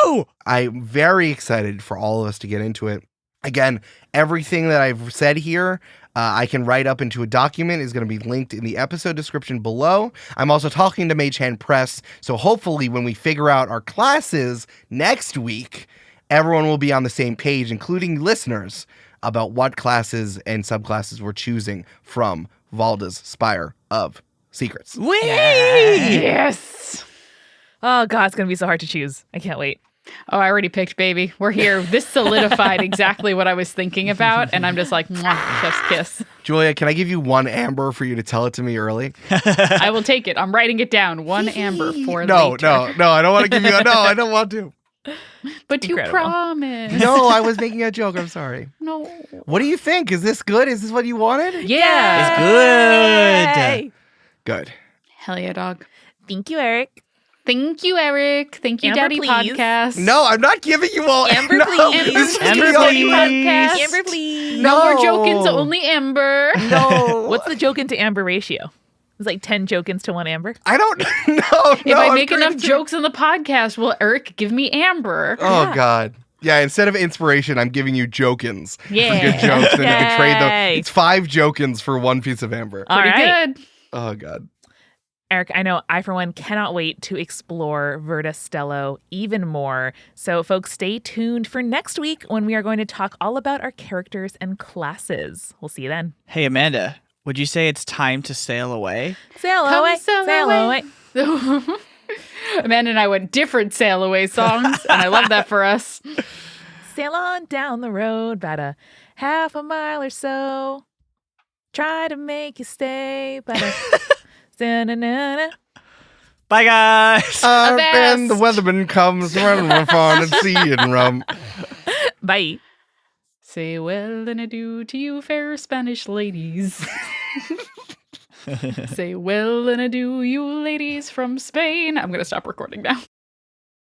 Woo! I'm very excited for all of us to get into it. Again, everything that I've said here, I can write up into a document, is going to be linked in the episode description below. I'm also talking to Mage Hand Press, so hopefully when we figure out our classes next week, everyone will be on the same page, including listeners, about what classes and subclasses we're choosing from Valda's Spire of Secrets. Whee! Yes. Oh, God, it's going to be so hard to choose. I can't wait. Oh, I already picked, baby. We're here. This solidified exactly what I was thinking about, and I'm just like, mwah, chef's kiss. Julia, can I give you one amber for you to tell it to me early? I will take it. I'm writing it down. 1 amber for No, later. no, I don't want to give you no, I don't want to. But you Incredible. promised. No, I was making a joke. I'm sorry. No. What do you think? Is this good? Is this what you wanted? Yeah. It's good. Yay! Good. Hell yeah, dog. Thank you, Eric. Thank you, Eric. Thank you, Amber, Daddy please. Podcast. No, I'm not giving you all Amber, no, please. this is Amber, gonna be all please. you. Podcast. Amber, please. No more No. jokins, only Amber. No. What's the Jokin to Amber ratio? It's like 10 Jokins to 1 Amber. I don't know. If I make enough jokes on the podcast, will Eric give me Amber? Oh God. Yeah, instead of inspiration, I'm giving you jokins. Yeah. For good jokes, and you can trade them. Yay. It's 5 jokins for 1 piece of amber. All Pretty right. good. Oh God. Eric, I know I, for one, cannot wait to explore Verda Stello even more. So, folks, stay tuned for next week when we are going to talk all about our characters and classes. We'll see you then. Hey, Amanda, would you say it's time to sail away? Sail Come away, sail away. Amanda and I went different sail away songs, and I love that for us. Sail on down the road about a half a mile or so. Try to make you stay, but da-na-na-na. Bye, guys. And the weatherman comes running from far and sea and rum. Bye. Say well and adieu to you, fair Spanish ladies. Say well and adieu, you ladies from Spain. I'm going to stop recording now.